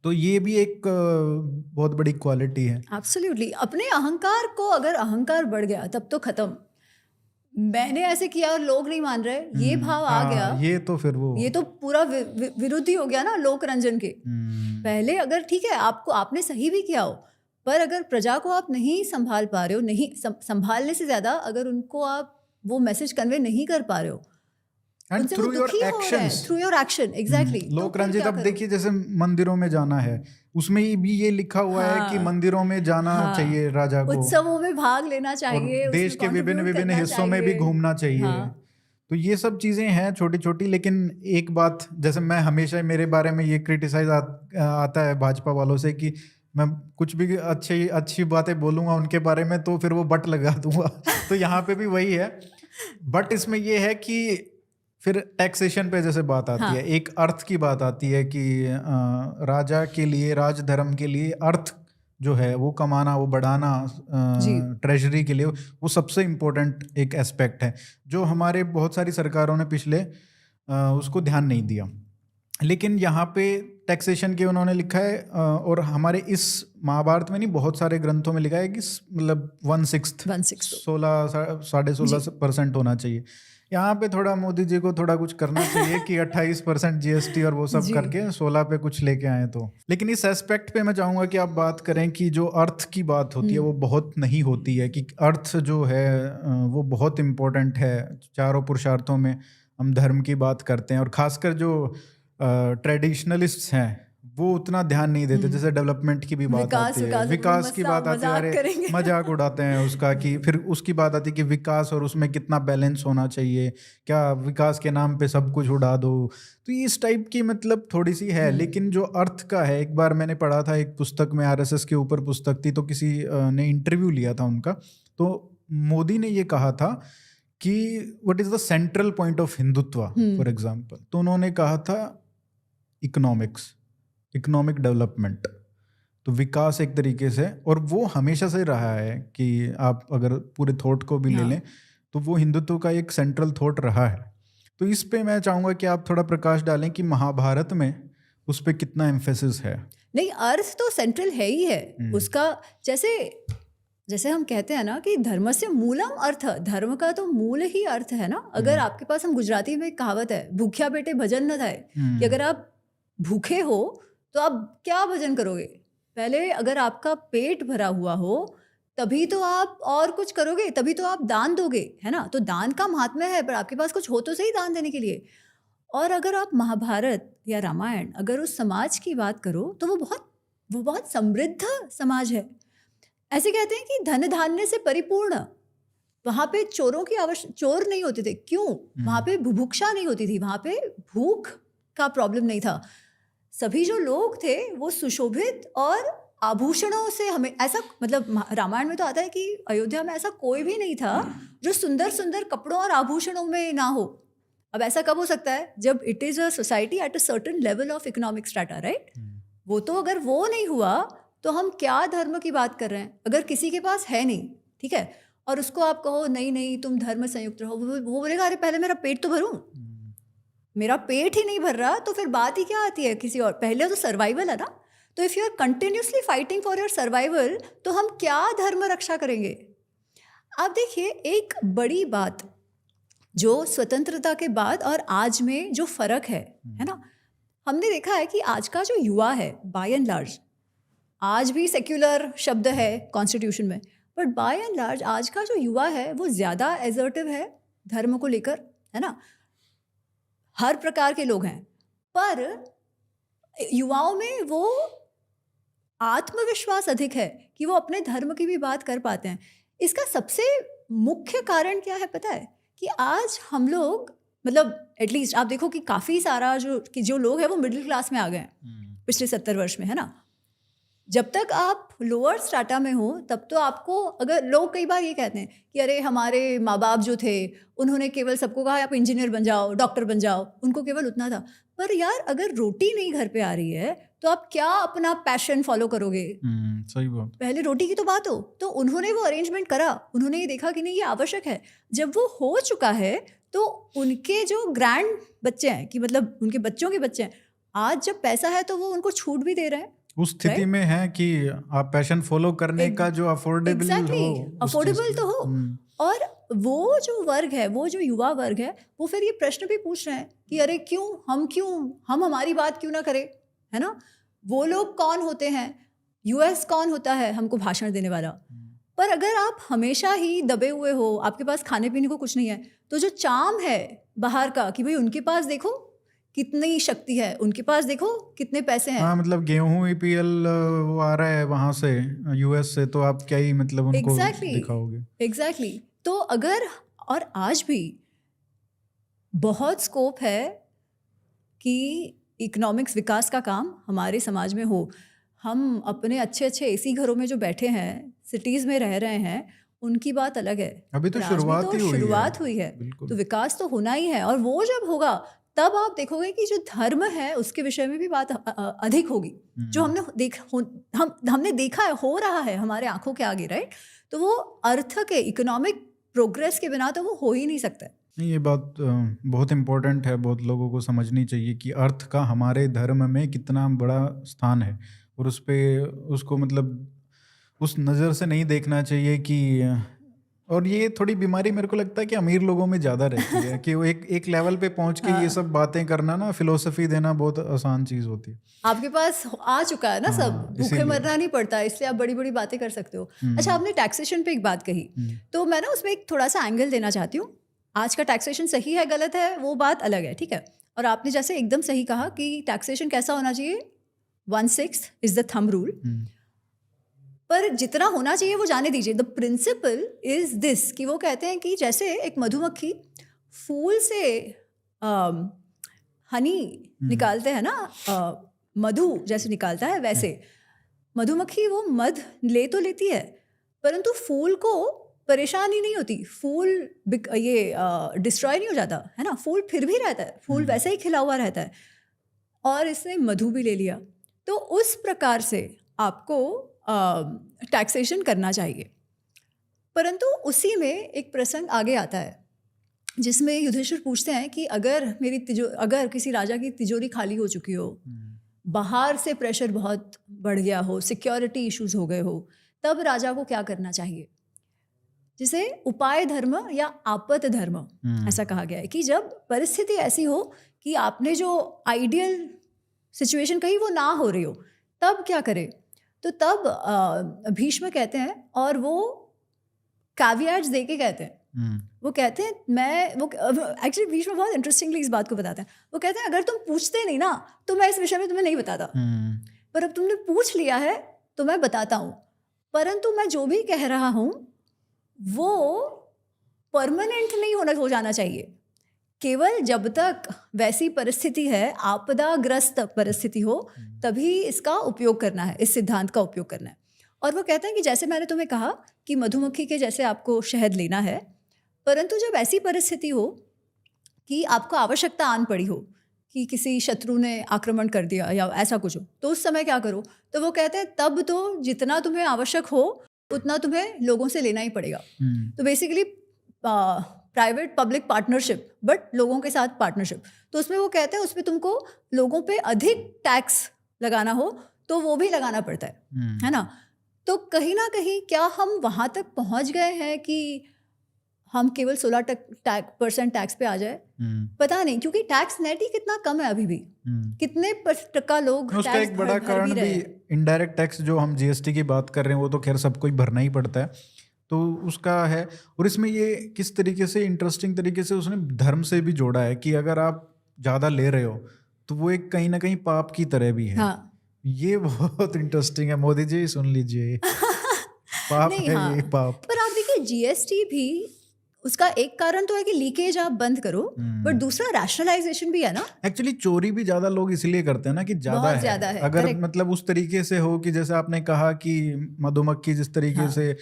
तो ये भी एक बहुत बड़ी क्वालिटी है। एब्सोल्युटली। अपने अहंकार को, अगर अहंकार बढ़ गया तब तो खत्म। मैंने ऐसे किया और लोग नहीं मान रहे, ये भाव आ गया, ये तो फिर वो ये तो पूरा विरुद्ध ही हो गया ना लोक रंजन के। पहले अगर ठीक है आपको, आपने सही भी किया हो, पर अगर प्रजा को आप नहीं संभाल पा रहे हो, नहीं संभालने से ज्यादा अगर उनको आप वो मैसेज कन्वे नहीं कर पा रहे हो, and through your actions, through your action, exactly. लोक रंजित। अब देखिए जैसे मंदिरों में जाना है, उसमें भी ये लिखा हुआ है कि मंदिरों में जाना चाहिए राजा को, उत्सवों में भाग लेना चाहिए, और देश के विभिन्न विभिन्न हिस्सों में भी घूमना चाहिए। तो ये सब चीजें हैं छोटी छोटी। लेकिन एक बात, जैसे मैं हमेशा मेरे बारे में ये क्रिटिसाइज आता है भाजपा वालों से कि मैं कुछ भी अच्छी बातें बोलूंगा उनके बारे में तो फिर वो बट लगा दूंगा। तो यहाँ पे भी वही है, बट इसमें ये है कि फिर टैक्सेशन पे जैसे बात आती है, एक अर्थ की बात आती है कि राजा के लिए, राजधर्म के लिए अर्थ जो है वो कमाना, वो बढ़ाना, ट्रेजरी के लिए वो सबसे इम्पोर्टेंट एक एस्पेक्ट है, जो हमारे बहुत सारी सरकारों ने पिछले उसको ध्यान नहीं दिया। लेकिन यहाँ पे टैक्सेशन के उन्होंने लिखा है, और हमारे इस महाभारत में नहीं, बहुत सारे ग्रंथों में लिखा है कि मतलब 16% होना चाहिए। यहाँ पे थोड़ा मोदी जी को थोड़ा कुछ करना चाहिए कि 28% GST और वो सब करके 16 पे कुछ लेके आए तो। लेकिन इस एस्पेक्ट पे मैं चाहूँगा कि आप बात करें कि जो अर्थ की बात होती है वो बहुत नहीं होती है, कि अर्थ जो है वो बहुत इम्पोर्टेंट है। चारों पुरुषार्थों में हम धर्म की बात करते हैं, और खासकर जो ट्रेडिशनलिस्ट हैं वो उतना ध्यान नहीं देते। जैसे डेवलपमेंट की भी बात आती है, विकास की बात आती है, अरे मजाक उड़ाते हैं उसका, कि फिर उसकी बात आती है कि विकास और उसमें कितना बैलेंस होना चाहिए, क्या विकास के नाम पे सब कुछ उड़ा दो। तो इस टाइप की मतलब थोड़ी सी है। लेकिन जो अर्थ का है, एक बार मैंने पढ़ा था एक पुस्तक में, RSS के ऊपर पुस्तक थी, तो किसी ने इंटरव्यू लिया था उनका, तो मोदी ने ये कहा था कि what is the central point of Hindutva for example. तो उन्होंने कहा था इकोनॉमिक डेवलपमेंट, तो विकास एक तरीके से, और वो हमेशा से रहा है कि आप अगर पूरे थॉट को भी ले लें तो वो हिंदुत्व का एक सेंट्रल थॉट रहा है। तो इस पे मैं चाहूँगा कि आप थोड़ा प्रकाश डालें कि महाभारत में उस पे कितना एम्फेसिस है। नहीं, अर्थ तो सेंट्रल है ही है उसका। जैसे हम कहते हैं ना कि धर्मस्य मूलम अर्थ, धर्म का तो मूल ही अर्थ है ना। अगर आपके पास, हम गुजराती में एक कहावत है, भूख्या पेटे भजन न थाए, कि अगर आप भूखे हो तो आप क्या भजन करोगे। पहले अगर आपका पेट भरा हुआ हो तभी तो आप और कुछ करोगे, तभी तो आप दान दोगे, है ना। तो दान का महात्म्य है, पर आपके पास कुछ हो तो सही दान देने के लिए। और अगर आप महाभारत या रामायण, अगर उस समाज की बात करो तो वो बहुत समृद्ध समाज है। ऐसे कहते हैं कि धन धान्य से परिपूर्ण, वहाँ पे चोर नहीं होते थे। क्यों? वहाँ पे बुभुक्षा नहीं होती थी, वहाँ पे भूख का प्रॉब्लम नहीं था। सभी जो लोग थे वो सुशोभित और आभूषणों से, हमें ऐसा मतलब रामायण में तो आता है कि अयोध्या में ऐसा कोई भी नहीं था जो सुंदर सुंदर कपड़ों और आभूषणों में ना हो। अब ऐसा कब हो सकता है? जब it is a society at a certain level of economic strata, right. वो तो अगर वो नहीं हुआ तो हम क्या धर्म की बात कर रहे हैं? अगर किसी के पास है नहीं, ठीक है, और उसको आप कहो नहीं तुम धर्म संयुक्त रहो, वो बोलेगा अरे पहले मेरा पेट तो भरूं, मेरा पेट ही नहीं भर रहा तो फिर बात ही क्या आती है किसी और। पहले तो सर्वाइवल है ना। तो if you are continuously fighting for your survival तो हम क्या धर्म रक्षा करेंगे? आप देखिए, एक बड़ी बात जो स्वतंत्रता के बाद और आज में जो फ़र्क है ना, हमने देखा है कि आज का जो युवा है बाय एंड लार्ज, आज भी सेक्युलर शब्द है कॉन्स्टिट्यूशन में, बट बाय एंड लार्ज आज का जो युवा है वो ज़्यादा एजर्टिव है धर्म को लेकर, है ना। हर प्रकार के लोग हैं, पर युवाओं में वो आत्मविश्वास अधिक है कि वो अपने धर्म की भी बात कर पाते हैं। इसका सबसे मुख्य कारण क्या है पता है? कि आज हम लोग, मतलब एटलीस्ट आप देखो कि काफ़ी सारा जो लोग हैं वो मिडिल क्लास में आ गए हैं पिछले 70 वर्ष में, है ना। जब तक आप लोअर स्ट्राटा में हो तब तो आपको, अगर लोग कई बार ये कहते हैं कि अरे हमारे माँ बाप जो थे उन्होंने केवल सबको कहा आप इंजीनियर बन जाओ, डॉक्टर बन जाओ, उनको केवल उतना था। पर यार अगर रोटी नहीं घर पे आ रही है तो आप क्या अपना पैशन फॉलो करोगे? सही बात। पहले रोटी की तो बात हो। तो उन्होंने वो अरेंजमेंट करा, उन्होंने ये देखा कि नहीं ये आवश्यक है। जब वो हो चुका है तो उनके जो ग्रैंड बच्चे हैं, कि मतलब उनके बच्चों के बच्चे हैं, आज जब पैसा है तो वो उनको छूट भी दे रहे हैं। उस स्थिति में है कि आप पैशन फॉलो करने का जो अफोर्डेबल एग्जैक्टली, हो, अफोर्डेबल तो हो। और वो जो वर्ग है, वो जो युवा वर्ग है, वो फिर ये प्रश्न भी पूछ रहे हैं कि अरे क्यों हम हमारी बात क्यों ना करें, है ना? वो लोग कौन होते हैं, यूएस कौन होता है हमको भाषण देने वाला? पर अगर आप हमेशा ही दबे हुए हो, आपके पास खाने पीने को कुछ नहीं है, तो जो चार्म है बाहर का कि भाई उनके पास देखो कितनी शक्ति है, उनके पास देखो कितने पैसे हैं। हाँ, मतलब गेहूं ईपीएल वो आ रहा है वहां से, यूएस से, तो आप क्या ही मतलब उनको दिखाओगे? एग्जैक्टली। तो अगर, और आज भी बहुत स्कोप है कि इकोनॉमिक्स विकास का काम हमारे समाज में हो। हम अपने अच्छे अच्छे एसी घरों में जो बैठे हैं, सिटीज़ में रह रहे हैं, उनकी बात अलग है। अभी तो शुरुआत हुई है, तो विकास तो होना ही है। और वो जब होगा तब आप देखोगे कि जो धर्म है उसके विषय में भी बात अधिक होगी। जो हमने देखा है, हो रहा है हमारे आंखों के आगे, राइट? तो वो अर्थ के, इकोनॉमिक प्रोग्रेस के बिना तो वो हो ही नहीं सकता। ये बात बहुत इम्पोर्टेंट है, बहुत लोगों को समझनी चाहिए कि अर्थ का हमारे धर्म में कितना बड़ा स्थान है, और उस पे उसको मतलब उस नज़र से नहीं देखना चाहिए कि, और ये थोड़ी बीमारी मेरे को लगता है कि अमीर लोगों में ज़्यादा रहती है कि वो एक लेवल पे पहुंच के ये सब बातें करना ना, फिलोसफी देना बहुत आसान चीज़ होती है। आपके पास आ चुका है ना सब, भूखे मरना नहीं पड़ता, इसलिए आप बड़ी बड़ी बातें कर सकते हो। अच्छा, आपने टैक्सेशन पे एक बात कही, तो मैं ना उसमें एक थोड़ा सा एंगल देना चाहती हूँ। आज का टैक्सेशन सही है गलत है वो बात अलग है, ठीक है? और आपने जैसे एकदम सही कहा कि टैक्सेशन कैसा होना चाहिए, 1/6 इज द थंब रूल। पर जितना होना चाहिए वो जाने दीजिए। द प्रिंसिपल इज दिस, कि वो कहते हैं कि जैसे एक मधुमक्खी फूल से हनी निकालते हैं ना, मधु जैसे निकालता है, वैसे मधुमक्खी वो मध ले तो लेती है, परंतु फूल को परेशानी नहीं होती, फूल ये डिस्ट्रॉय नहीं हो जाता है ना, फूल फिर भी रहता है, फूल वैसे ही खिला हुआ रहता है, और इसने मधु भी ले लिया। तो उस प्रकार से आपको टैक्सेशन करना चाहिए। परंतु उसी में एक प्रसंग आगे आता है जिसमें युधिष्ठिर पूछते हैं कि अगर किसी राजा की तिजोरी खाली हो चुकी हो, बाहर से प्रेशर बहुत बढ़ गया हो, सिक्योरिटी इश्यूज हो गए हो, तब राजा को क्या करना चाहिए, जिसे उपाय धर्म या आपत धर्म ऐसा कहा गया है। कि जब परिस्थिति ऐसी हो कि आपने जो आइडियल सिचुएशन कही वो ना हो रही हो, तब क्या करें? तो तब भीष्म कहते हैं, और वो कैवियट्स दे के कहते हैं, वो कहते हैं एक्चुअली भीष्म बहुत इंटरेस्टिंगली इस बात को बताते हैं। वो कहते हैं अगर तुम पूछते नहीं ना तो मैं इस विषय में तुम्हें नहीं बताता, पर अब तुमने पूछ लिया है तो मैं बताता हूँ। परंतु मैं जो भी कह रहा हूँ वो परमानेंट नहीं हो जाना चाहिए। केवल जब तक वैसी परिस्थिति है, आपदाग्रस्त परिस्थिति हो, तभी इसका उपयोग करना है, इस सिद्धांत का उपयोग करना है। और वो कहते हैं कि जैसे मैंने तुम्हें कहा कि मधुमक्खी के जैसे आपको शहद लेना है, परंतु जब ऐसी परिस्थिति हो कि आपको आवश्यकता आन पड़ी हो, कि किसी शत्रु ने आक्रमण कर दिया या ऐसा कुछ हो, तो उस समय क्या करो? तो वो कहते हैं तब तो जितना तुम्हें आवश्यक हो उतना तुम्हें लोगों से लेना ही पड़ेगा। तो basically private public partnership, but लोगों के साथ पार्टनरशिप। तो उसमें वो कहते हैं उसमें तुमको लोगों पे अधिक टैक्स लगाना हो तो वो भी लगाना पड़ता है ना? तो कहीं ना कहीं क्या हम वहाँ तक पहुँच गए हैं कि हम केवल 16% टैक्स पे आ जाए? पता नहीं, क्योंकि टैक्स नेट ही कितना कम है अभी भी। कितने % लोग उसका एक बड़ा कारण भी इनडायरेक्ट टैक्स जो हम जीएसटी की बात कर रहे हैं, वो तो खैर सबको ही भरना ही पड़ता है, तो उसका है। और इसमें ये किस तरीके से इंटरेस्टिंग तरीके से उसने धर्म से भी जोड़ा है कि अगर आप ज़्यादा ले रहे हो तो वो एक कहीं ना कहीं पाप की तरह भी है। हाँ। ये बहुत इंटरेस्टिंग है, मोदी जी सुन लीजिए। पाप नहीं, है हाँ। ये पाप। पर आप देखिए जीएसटी भी उसका एक कारण तो है कि लीकेज आप बंद करो, बट दूसरा रैशनलाइजेशन भी है ना। एक्चुअली चोरी भी ज्यादा लोग इसलिए करते हैं ना कि बहुत ज्यादा है, अगर correct। मतलब उस तरीके से हो कि जैसे आपने कहा कि मधुमक्खी जिस तरीके हाँ। से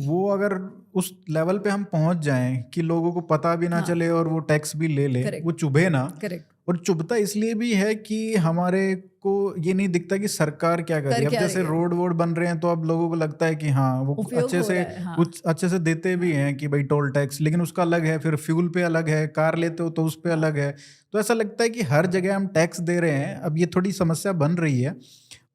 वो अगर उस लेवल पे हम पहुंच जाएं कि लोगों को पता भी ना हाँ। चले और वो टैक्स भी ले ले, Correct। वो चुभे ना। करेक्ट। और चुभता इसलिए भी है कि हमारे को ये नहीं दिखता कि सरकार क्या कर रही है। अब क्या जैसे रही है, रोड वोड बन रहे हैं तो अब लोगों को लगता है कि हाँ वो उपयोग अच्छे हो से रहा है। हाँ। कुछ अच्छे से देते भी हैं कि भाई टोल टैक्स, लेकिन उसका अलग है, फिर फ्यूल पे अलग है, कार लेते हो तो उस पे हाँ। अलग है। तो ऐसा लगता है कि हर जगह हम टैक्स दे रहे हैं। अब ये थोड़ी समस्या बन रही है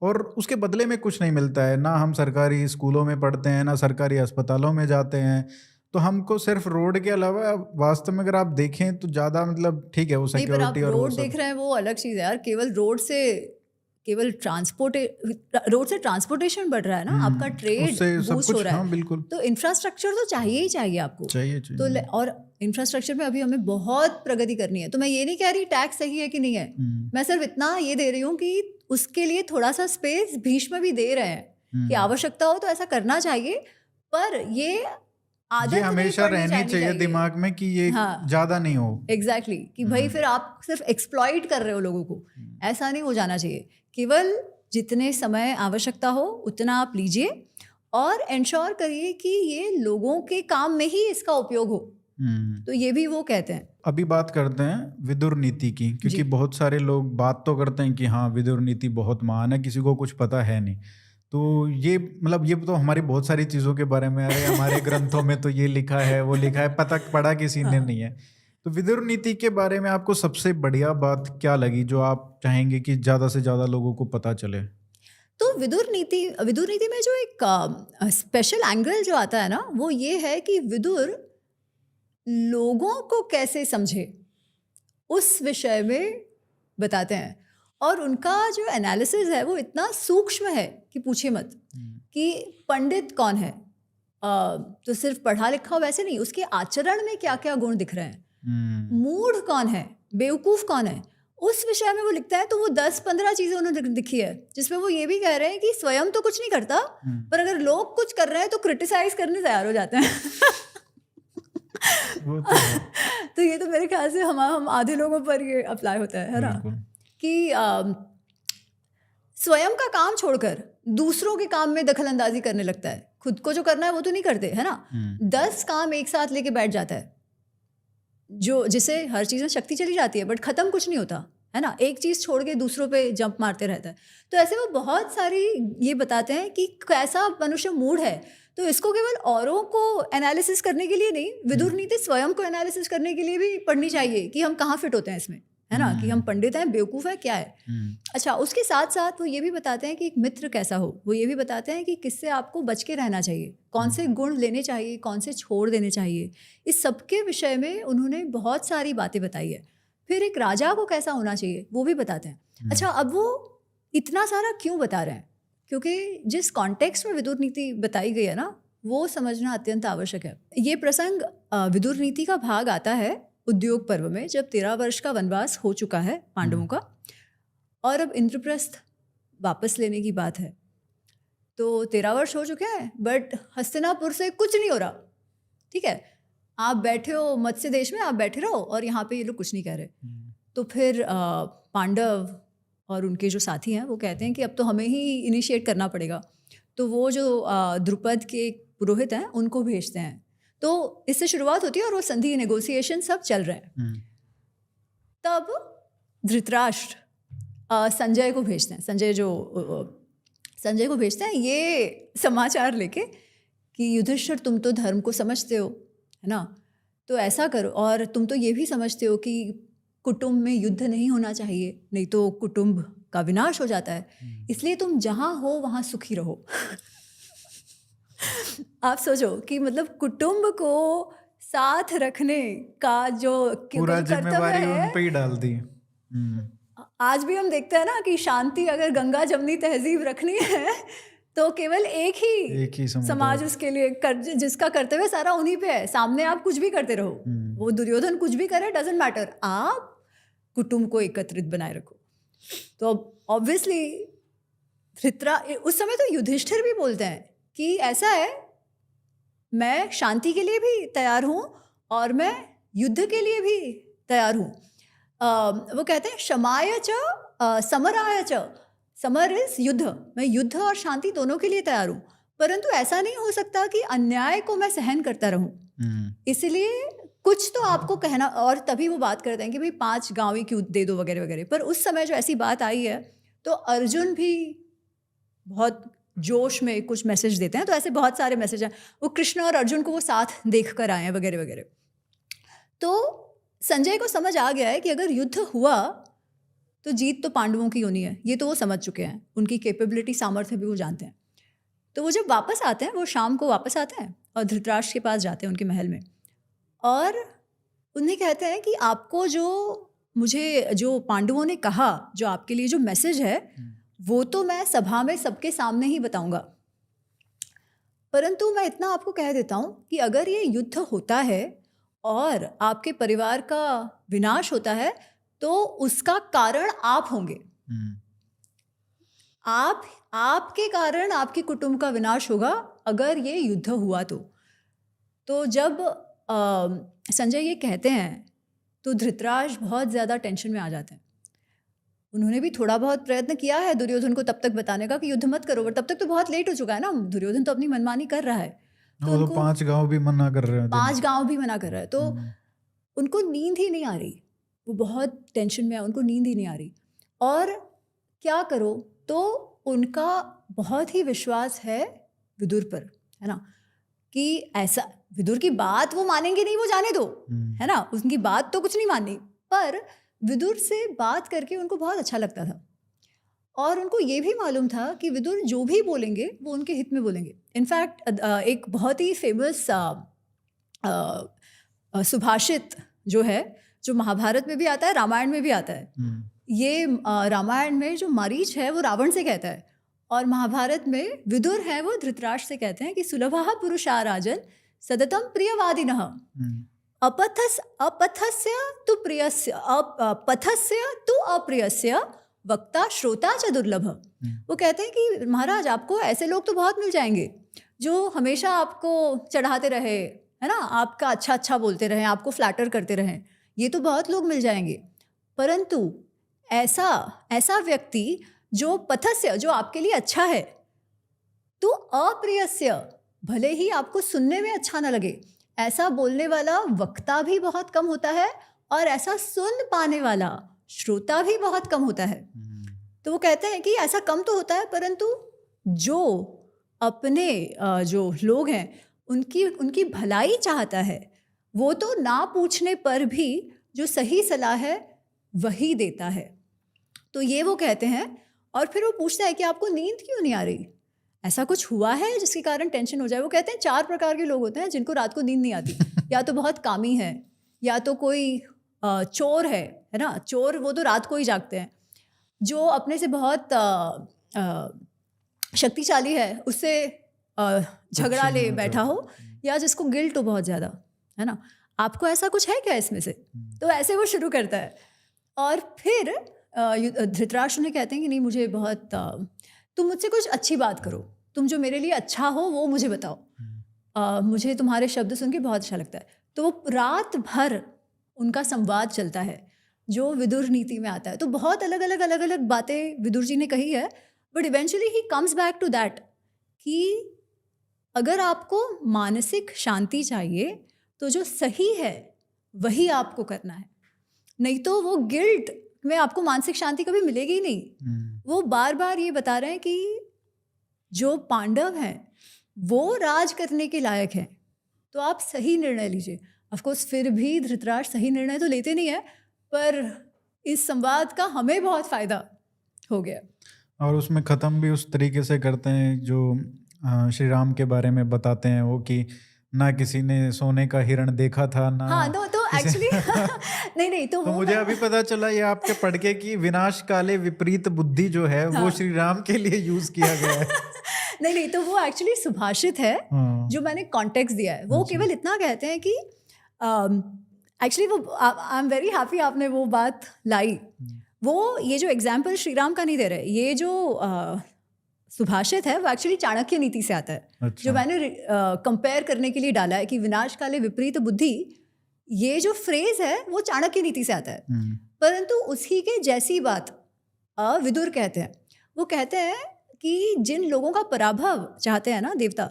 और उसके बदले में कुछ नहीं मिलता है। ना हम सरकारी स्कूलों में पढ़ते हैं, ना सरकारी अस्पतालों में जाते हैं। तो हमको सिर्फ रोड के अलावा वास्तव में अगर आप देखें तो ज़्यादा मतलब ठीक है वो नहीं, पर आप सिक्योरिटी और वो रोड सब। देख रहे हैं वो अलग चीज है यार। केवल रोड से ट्रांसपोर्टेशन बढ़ रहा है ना, आपका ट्रेड उससे सब बूस्ट हो कुछ, रहा हाँ है। बिल्कुल तो इंफ्रास्ट्रक्चर तो चाहिए ही चाहिए आपको। चाहिए तो चाहिए। और इंफ्रास्ट्रक्चर में अभी हमें बहुत प्रगति करनी है। तो मैं ये नहीं कह रही टैक्स सही है कि नहीं है, मैं सिर्फ इतना ये दे रही हूँ कि उसके लिए थोड़ा सा स्पेस भीष्म भी दे रहे हैं कि आवश्यकता हो तो ऐसा करना चाहिए, पर ये आदत ये नहीं हमेशा पड़नी रहनी चाहिए दिमाग में कि ये हाँ। ज्यादा नहीं हो। एग्जैक्टली कि भाई फिर आप सिर्फ एक्सप्लॉइट कर रहे हो लोगों को, ऐसा नहीं हो जाना चाहिए। केवल जितने समय आवश्यकता हो उतना आप लीजिए और इंश्योर करिए कि ये लोगों के काम में ही इसका उपयोग हो। तो ये भी वो कहते हैं। अभी बात करते हैं विदुर नीति की, क्योंकि बहुत सारे लोग बात तो करते हैं कि हाँ विदुर नीति बहुत महान है, किसी को कुछ पता है नहीं। तो ये मतलब ये तो हमारी बहुत सारी चीज़ों के बारे में, अरे हमारे ग्रंथों में तो ये लिखा है वो लिखा है, पता पढ़ा किसी ने नहीं है। तो विदुर नीति के बारे में आपको सबसे बढ़िया बात क्या लगी जो आप चाहेंगे कि ज़्यादा से ज़्यादा लोगों को पता चले? तो विदुर नीति में जो एक स्पेशल एंगल जो आता है ना, वो ये है कि विदुर लोगों को कैसे समझे उस विषय में बताते हैं। और उनका जो एनालिसिस है वो इतना सूक्ष्म है कि पूछे मत। कि पंडित कौन है, तो सिर्फ पढ़ा लिखा वैसे नहीं, उसके आचरण में क्या क्या गुण दिख रहे हैं। मूढ़ कौन है, बेवकूफ़ कौन है, उस विषय में वो लिखता है। तो वो 10-15 चीज़ें उन्होंने लिखी है जिसमें वो ये भी कह रहे हैं कि स्वयं तो कुछ नहीं करता, पर अगर लोग कुछ कर रहे हैं तो क्रिटिसाइज करने तैयार हो जाते हैं। वो तो है। तो ये तो मेरे ख्याल से हम आधे लोगों पर ये अप्लाई होता है ना, कि स्वयं का काम छोड़कर दूसरों के काम में दखल अंदाजी करने लगता है। खुद को जो करना है वो तो नहीं करते, है ना। 10 काम एक साथ लेके बैठ जाता है, जो जिसे हर चीज़ में शक्ति चली जाती है बट ख़त्म कुछ नहीं होता, है ना। एक चीज़ छोड़ के दूसरों पे जंप मारते रहता है। तो ऐसे वो बहुत सारी ये बताते हैं कि कैसा मनुष्य मूड है। तो इसको केवल औरों को एनालिसिस करने के लिए नहीं, विदुर नीति स्वयं को एनालिसिस करने के लिए भी पढ़नी चाहिए कि हम कहाँ फिट होते हैं इसमें, है ना। कि हम पंडित हैं, बेवकूफ़ है, क्या है। अच्छा, उसके साथ साथ वो ये भी बताते हैं कि एक मित्र कैसा हो। वो ये भी बताते हैं कि किससे आपको बच के रहना चाहिए, कौन से गुण लेने चाहिए, कौन से छोड़ देने चाहिए। इस सब के विषय में उन्होंने बहुत सारी बातें बताई है। फिर एक राजा को कैसा होना चाहिए वो भी बताते हैं। अच्छा, अब वो इतना सारा क्यों बता रहे हैं, क्योंकि जिस कॉन्टेक्स्ट में विदुर नीति बताई गई है ना, वो समझना अत्यंत आवश्यक है। ये प्रसंग विदुर नीति का भाग आता है उद्योग पर्व में, जब 13 वर्ष का वनवास हो चुका है पांडवों का और अब इंद्रप्रस्थ वापस लेने की बात है। तो 13 वर्ष हो चुके हैं बट हस्तिनापुर से कुछ नहीं हो रहा। ठीक है, आप बैठे हो मत्स्य देश में, आप बैठे रहो और यहाँ पे ये लोग कुछ नहीं कह रहे। तो फिर पांडव और उनके जो साथी हैं वो कहते हैं कि अब तो हमें ही इनिशिएट करना पड़ेगा। तो वो जो द्रुपद के पुरोहित हैं उनको भेजते हैं। तो इससे शुरुआत होती है और वो संधि, नेगोशिएशन सब चल रहे हैं। तब धृतराष्ट्र संजय को भेजते हैं, संजय को भेजते हैं ये समाचार लेके कि युधिष्ठिर तुम तो धर्म को समझते हो, है ना, तो ऐसा करो। और तुम तो ये भी समझते हो कि कुटुंब में युद्ध नहीं होना चाहिए, नहीं तो कुटुंब का विनाश हो जाता है, इसलिए तुम जहाँ हो वहाँ सुखी रहो। आप सोचो कि मतलब कुटुंब को साथ रखने का जो पूरा जिम्मेवारी उन पे ही डाल दी। आज भी हम देखते हैं ना कि शांति अगर गंगा जमनी तहजीब रखनी है तो केवल एक ही समाज उसके लिए जिसका कर्तव्य सारा उन्हीं पे है। सामने आप कुछ भी करते रहो, वो दुर्योधन कुछ भी करे, डजंट मैटर, आप कुटुंब को एकत्रित बनाए रखो। तो ऑब्वियसली उस समय तो युधिष्ठिर भी बोलते हैं कि ऐसा है, मैं शांति के लिए भी तैयार हूँ और मैं युद्ध के लिए भी तैयार हूँ। वो कहते हैं क्षमाय च समराय च, समर इज युद्ध, मैं युद्ध और शांति दोनों के लिए तैयार हूँ, परंतु ऐसा नहीं हो सकता कि अन्याय को मैं सहन करता रहूँ। इसलिए कुछ तो आपको कहना, और तभी वो बात करते हैं कि भाई 5 गाँव ही क्यों दे दो वगैरह वगैरह। पर उस समय जो ऐसी बात आई है तो अर्जुन भी बहुत जोश में कुछ मैसेज देते हैं। तो ऐसे बहुत सारे मैसेज हैं, वो कृष्ण और अर्जुन को वो साथ देख कर आए हैं वगैरह वगैरह। तो संजय को समझ आ गया है कि अगर युद्ध हुआ तो जीत तो पांडवों की होनी है, ये तो वो समझ चुके हैं, उनकी कैपेबिलिटी सामर्थ्य भी वो जानते हैं। तो वो जब वापस आते हैं, वो शाम को वापस आते हैं और धृतराष्ट्र के पास जाते हैं उनके महल में, और उन्हें कहते हैं कि आपको जो पांडवों ने कहा, जो आपके लिए जो मैसेज है, वो तो मैं सभा में सबके सामने ही बताऊंगा, परंतु मैं इतना आपको कह देता हूँ कि अगर ये युद्ध होता है और आपके परिवार का विनाश होता है तो उसका कारण आप होंगे। आपके कारण आपके कुटुंब का विनाश होगा अगर ये युद्ध हुआ तो जब संजय ये कहते हैं तो धृतराष्ट्र बहुत ज़्यादा टेंशन में आ जाते हैं। उन्होंने भी थोड़ा बहुत प्रयत्न किया है दुर्योधन को तब तक बताने का कि युद्ध मत करो, पर तब तक तो बहुत लेट हो चुका है ना, दुर्योधन तो अपनी मनमानी कर रहा है। तो 5 गांव भी मना कर रहे हैं, 5 गांव भी मना कर रहा है, तो उनको नींद ही नहीं आ रही, वो बहुत टेंशन में है, उनको नींद ही नहीं आ रही। और क्या करो, तो उनका बहुत ही विश्वास है विदुर पर, है ना, कि ऐसा विदुर की बात वो मानेंगे नहीं, वो जाने दो, है ना, उनकी बात तो कुछ नहीं माननी, पर विदुर से बात करके उनको बहुत अच्छा लगता था। और उनको ये भी मालूम था कि विदुर जो भी बोलेंगे वो उनके हित में बोलेंगे। इनफैक्ट एक बहुत ही फेमस सुभाषित जो है, जो महाभारत में भी आता है, रामायण में भी आता है। ये रामायण में जो मारीच है वो रावण से कहता है, और महाभारत में विदुर है वो धृतराष्ट्र से कहते हैं कि सुलभः पुरुषा राजन सततं प्रियवादिनः अपथस्य तु प्रियस्य पथस्य तु अप्रियस्य वक्ता श्रोता च दुर्लभ। वो कहते हैं कि महाराज आपको ऐसे लोग तो बहुत मिल जाएंगे जो हमेशा आपको चढ़ाते रहे, है ना, आपका अच्छा अच्छा बोलते रहें, आपको फ्लैटर करते रहें, ये तो बहुत लोग मिल जाएंगे, परंतु ऐसा व्यक्ति जो पथस्य, जो आपके लिए अच्छा है, तो अप्रियस्य, भले ही आपको सुनने में अच्छा ना लगे, ऐसा बोलने वाला वक्ता भी बहुत कम होता है और ऐसा सुन पाने वाला श्रोता भी बहुत कम होता है। तो वो कहते हैं कि ऐसा कम तो होता है, परंतु जो अपने जो लोग हैं उनकी भलाई चाहता है, वो तो ना पूछने पर भी जो सही सलाह है वही देता है। तो ये वो कहते हैं, और फिर वो पूछता है कि आपको नींद क्यों नहीं आ रही, ऐसा कुछ हुआ है जिसके कारण टेंशन हो जाए। वो कहते हैं 4 प्रकार के लोग होते हैं जिनको रात को नींद नहीं आती, या तो बहुत कामी है, या तो कोई चोर है ना, चोर वो तो रात को ही जागते हैं, जो अपने से बहुत शक्तिशाली है उससे झगड़ा ले बैठा हो, या जिसको गिल्ट हो बहुत ज़्यादा, है ना, आपको ऐसा कुछ है क्या इसमें से। तो ऐसे वो शुरू करता है, और फिर धृतराष्ट्र ने कहते हैं कि नहीं, मुझे बहुत तुम मुझसे कुछ अच्छी बात करो, तुम जो मेरे लिए अच्छा हो वो मुझे बताओ, मुझे तुम्हारे शब्द सुन के बहुत अच्छा लगता है। तो वो रात भर उनका संवाद चलता है जो विदुर नीति में आता है। तो बहुत अलग अलग बातें विदुर जी ने कही है, but eventually he comes back to that कि अगर आपको मानसिक शांति चाहिए तो जो सही है वही आपको करना है, नहीं तो वो गिल्ट में आपको मानसिक शांति कभी मिलेगी ही नहीं। वो बार बार ये बता रहे हैं कि जो पांडव हैं वो राज करने के लायक हैं, तो आप सही निर्णय लीजिए। ऑफकोर्स फिर भी धृतराष्ट्र सही निर्णय तो लेते नहीं है, पर इस संवाद का हमें बहुत फायदा हो गया। और उसमें ख़त्म भी उस तरीके से करते हैं जो श्री राम के बारे में बताते हैं वो, कि ना किसी ने सोने का हिरण देखा था ना। हाँ, तो एक्चुअली नहीं तो मुझे अभी पता चला ये आपके पढ़ के कि विनाश काले विपरीत बुद्धि जो है वो श्री राम के लिए यूज किया गया है। नहीं तो वो एक्चुअली सुभाषित है जो मैंने कॉन्टेक्स्ट दिया है। वो केवल इतना कहते हैं कि एक्चुअली वो आई एम वेरी हैप्पी आपने वो बात लाई। वो ये जो एग्जाम्पल श्री राम का नहीं दे रहे, ये जो सुभाषित है वो एक्चुअली चाणक्य नीति से आता है। अच्छा। जो मैंने कंपेयर करने के लिए डाला है कि विनाश काले विपरीत बुद्धि ये जो फ्रेज है वो चाणक्य नीति से आता है, परंतु उसी के जैसी बात विदुर कहते हैं। वो कहते हैं कि जिन लोगों का पराभव चाहते हैं ना देवता,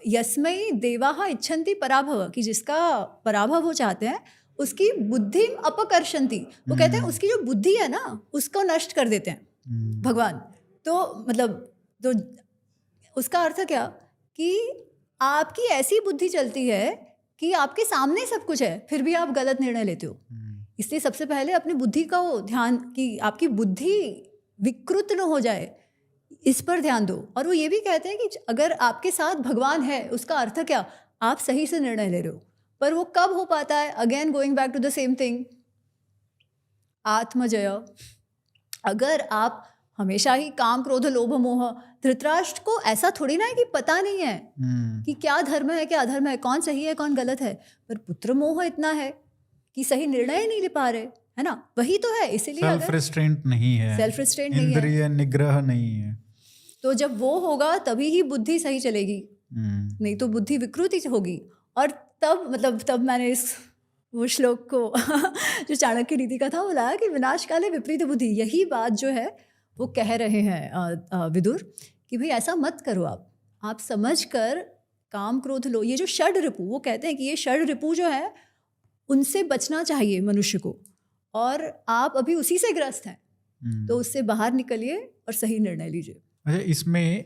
यस्मै देवाः इच्छन्ति पराभव, कि जिसका पराभव वो चाहते हैं उसकी बुद्धि अपकर्षन्ति। वो कहते हैं उसकी जो बुद्धि है ना उसको नष्ट कर देते हैं भगवान। तो मतलब तो उसका अर्थ क्या कि आपकी ऐसी बुद्धि चलती है कि आपके सामने सब कुछ है फिर भी आप गलत निर्णय लेते हो। इसलिए सबसे पहले अपनी बुद्धि का वो ध्यान कि आपकी बुद्धि विकृत न हो जाए, इस पर ध्यान दो। और वो ये भी कहते हैं कि अगर आपके साथ भगवान है उसका अर्थ क्या, आप सही से निर्णय ले रहे हो। पर वो कब हो पाता है, again going back to the same thing, आत्मजय। अगर आप हमेशा ही काम क्रोध लोभ मोह, धृतराष्ट्र को ऐसा थोड़ी ना है कि पता नहीं है कि क्या धर्म है क्या अधर्म है, कौन सही है कौन गलत है, पर पुत्र मोह इतना है कि सही निर्णय नहीं ले पा रहे, है ना। वही तो है, इसीलिए सेल्फ रिस्ट्रेंट नहीं है, सेल्फ रिस्ट्रेंट नहीं है, इंद्रिय निग्रह नहीं है। तो जब वो होगा तभी ही बुद्धि सही चलेगी, नहीं तो बुद्धि विकृत ही होगी। और तब मैंने वो श्लोक को जो चाणक्य नीति का था वो लाया कि विनाश काले विपरीत बुद्धि। यही बात जो है वो कह रहे हैं विदुर कि भाई ऐसा मत करो, आप समझ कर काम क्रोध लो। ये जो षड रिपु, वो कहते हैं कि ये षड रिपु जो है उनसे बचना चाहिए मनुष्य को, और आप अभी उसी से ग्रस्त हैं, तो उससे बाहर निकलिए और सही निर्णय लीजिए। अच्छा, इसमें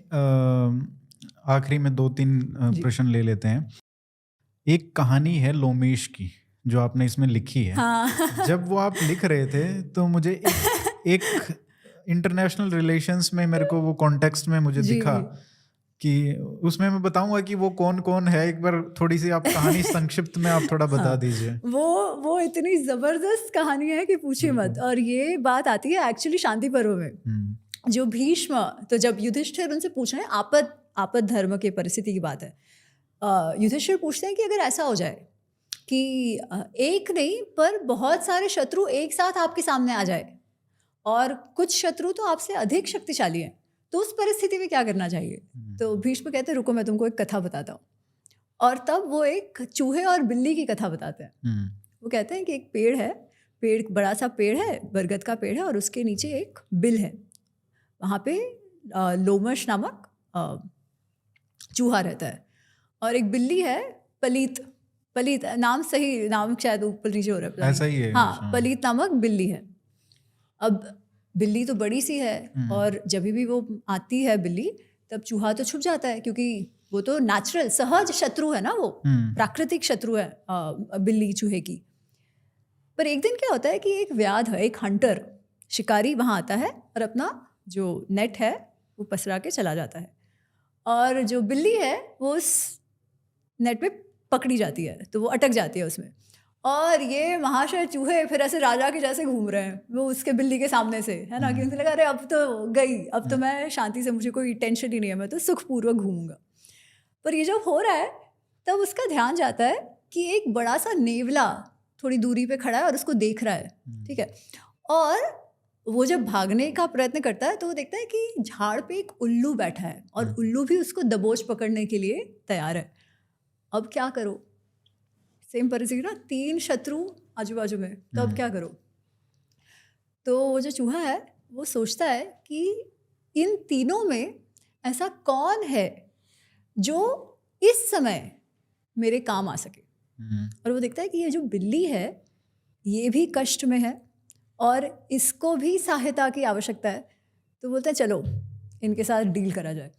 आखिरी में 2-3 प्रश्न ले लेते हैं। एक कहानी है लोमेश की जो आपने इसमें लिखी है। हाँ। जब वो आप लिख रहे थे तो मुझे एक इंटरनेशनल रिलेशंस में मेरे को वो कॉन्टेक्स्ट में मुझे दिखा कि उसमें मैं बताऊंगा कि वो कौन कौन है। एक बार थोड़ी सी आप कहानी संक्षिप्त में आप थोड़ा बता दीजिए। वो इतनी जबरदस्त कहानी है कि पूछिए मत। और ये बात आती है एक्चुअली शांति पर्व में। जो भीष्म, तो जब युधिष्ठिर उनसे पूछ रहे हैं, आपद धर्म के परिस्थिति की बात है, युधिष्ठिर पूछते हैं कि अगर ऐसा हो जाए कि एक नहीं पर बहुत सारे शत्रु एक साथ आपके सामने आ जाए और कुछ शत्रु तो आपसे अधिक शक्तिशाली हैं, तो उस परिस्थिति में क्या करना चाहिए। तो भीष्म कहते हैं रुको मैं तुमको एक कथा बताता हूँ। और तब वो एक चूहे और बिल्ली की कथा बताते हैं। वो कहते हैं कि एक पेड़ है, बड़ा सा पेड़ है, बरगद का पेड़ है, और उसके नीचे एक बिल है। वहाँ पे लोमश नामक चूहा रहता है, और एक बिल्ली है पलीत नाम, सही नाम शायद ऊपर नीचे हो रहा है, ऐसा ही है। हाँ, पलीत नामक बिल्ली है। अब बिल्ली तो बड़ी सी है, और जब भी वो आती है बिल्ली, तब चूहा तो छुप जाता है, क्योंकि वो तो नेचुरल सहज शत्रु है ना, वो प्राकृतिक शत्रु है बिल्ली चूहे की। पर एक दिन क्या होता है कि एक व्याध है, एक हंटर शिकारी वहाँ आता है और अपना जो नेट है वो पसरा के चला जाता है, और जो बिल्ली है वो उस नेट पे पकड़ी जाती है, तो वो अटक जाती है उसमें। और ये महाशय चूहे फिर ऐसे राजा के जैसे घूम रहे हैं वो उसके बिल्ली के सामने से, है ना, कि उनसे लगा अरे अब तो गई, अब तो मैं शांति से, मुझे कोई टेंशन ही नहीं है, मैं तो सुखपूर्वक घूमूंगा। पर ये जब हो रहा है तब उसका ध्यान जाता है कि एक बड़ा सा नेवला थोड़ी दूरी पे खड़ा है और उसको देख रहा है, ठीक है। और वो जब भागने का प्रयत्न करता है तो वो देखता है कि झाड़ पे एक उल्लू बैठा है, और उल्लू भी उसको दबोच पकड़ने के लिए तैयार है। अब क्या करो, सेम परिस्थिति ना, 3 शत्रु आजू बाजू में, तो अब क्या करो। तो वो जो चूहा है वो सोचता है कि इन तीनों में ऐसा कौन है जो इस समय मेरे काम आ सके। और वो देखता है कि ये जो बिल्ली है ये भी कष्ट में है और इसको भी सहायता की आवश्यकता है। तो बोलता है चलो इनके साथ डील करा जाए।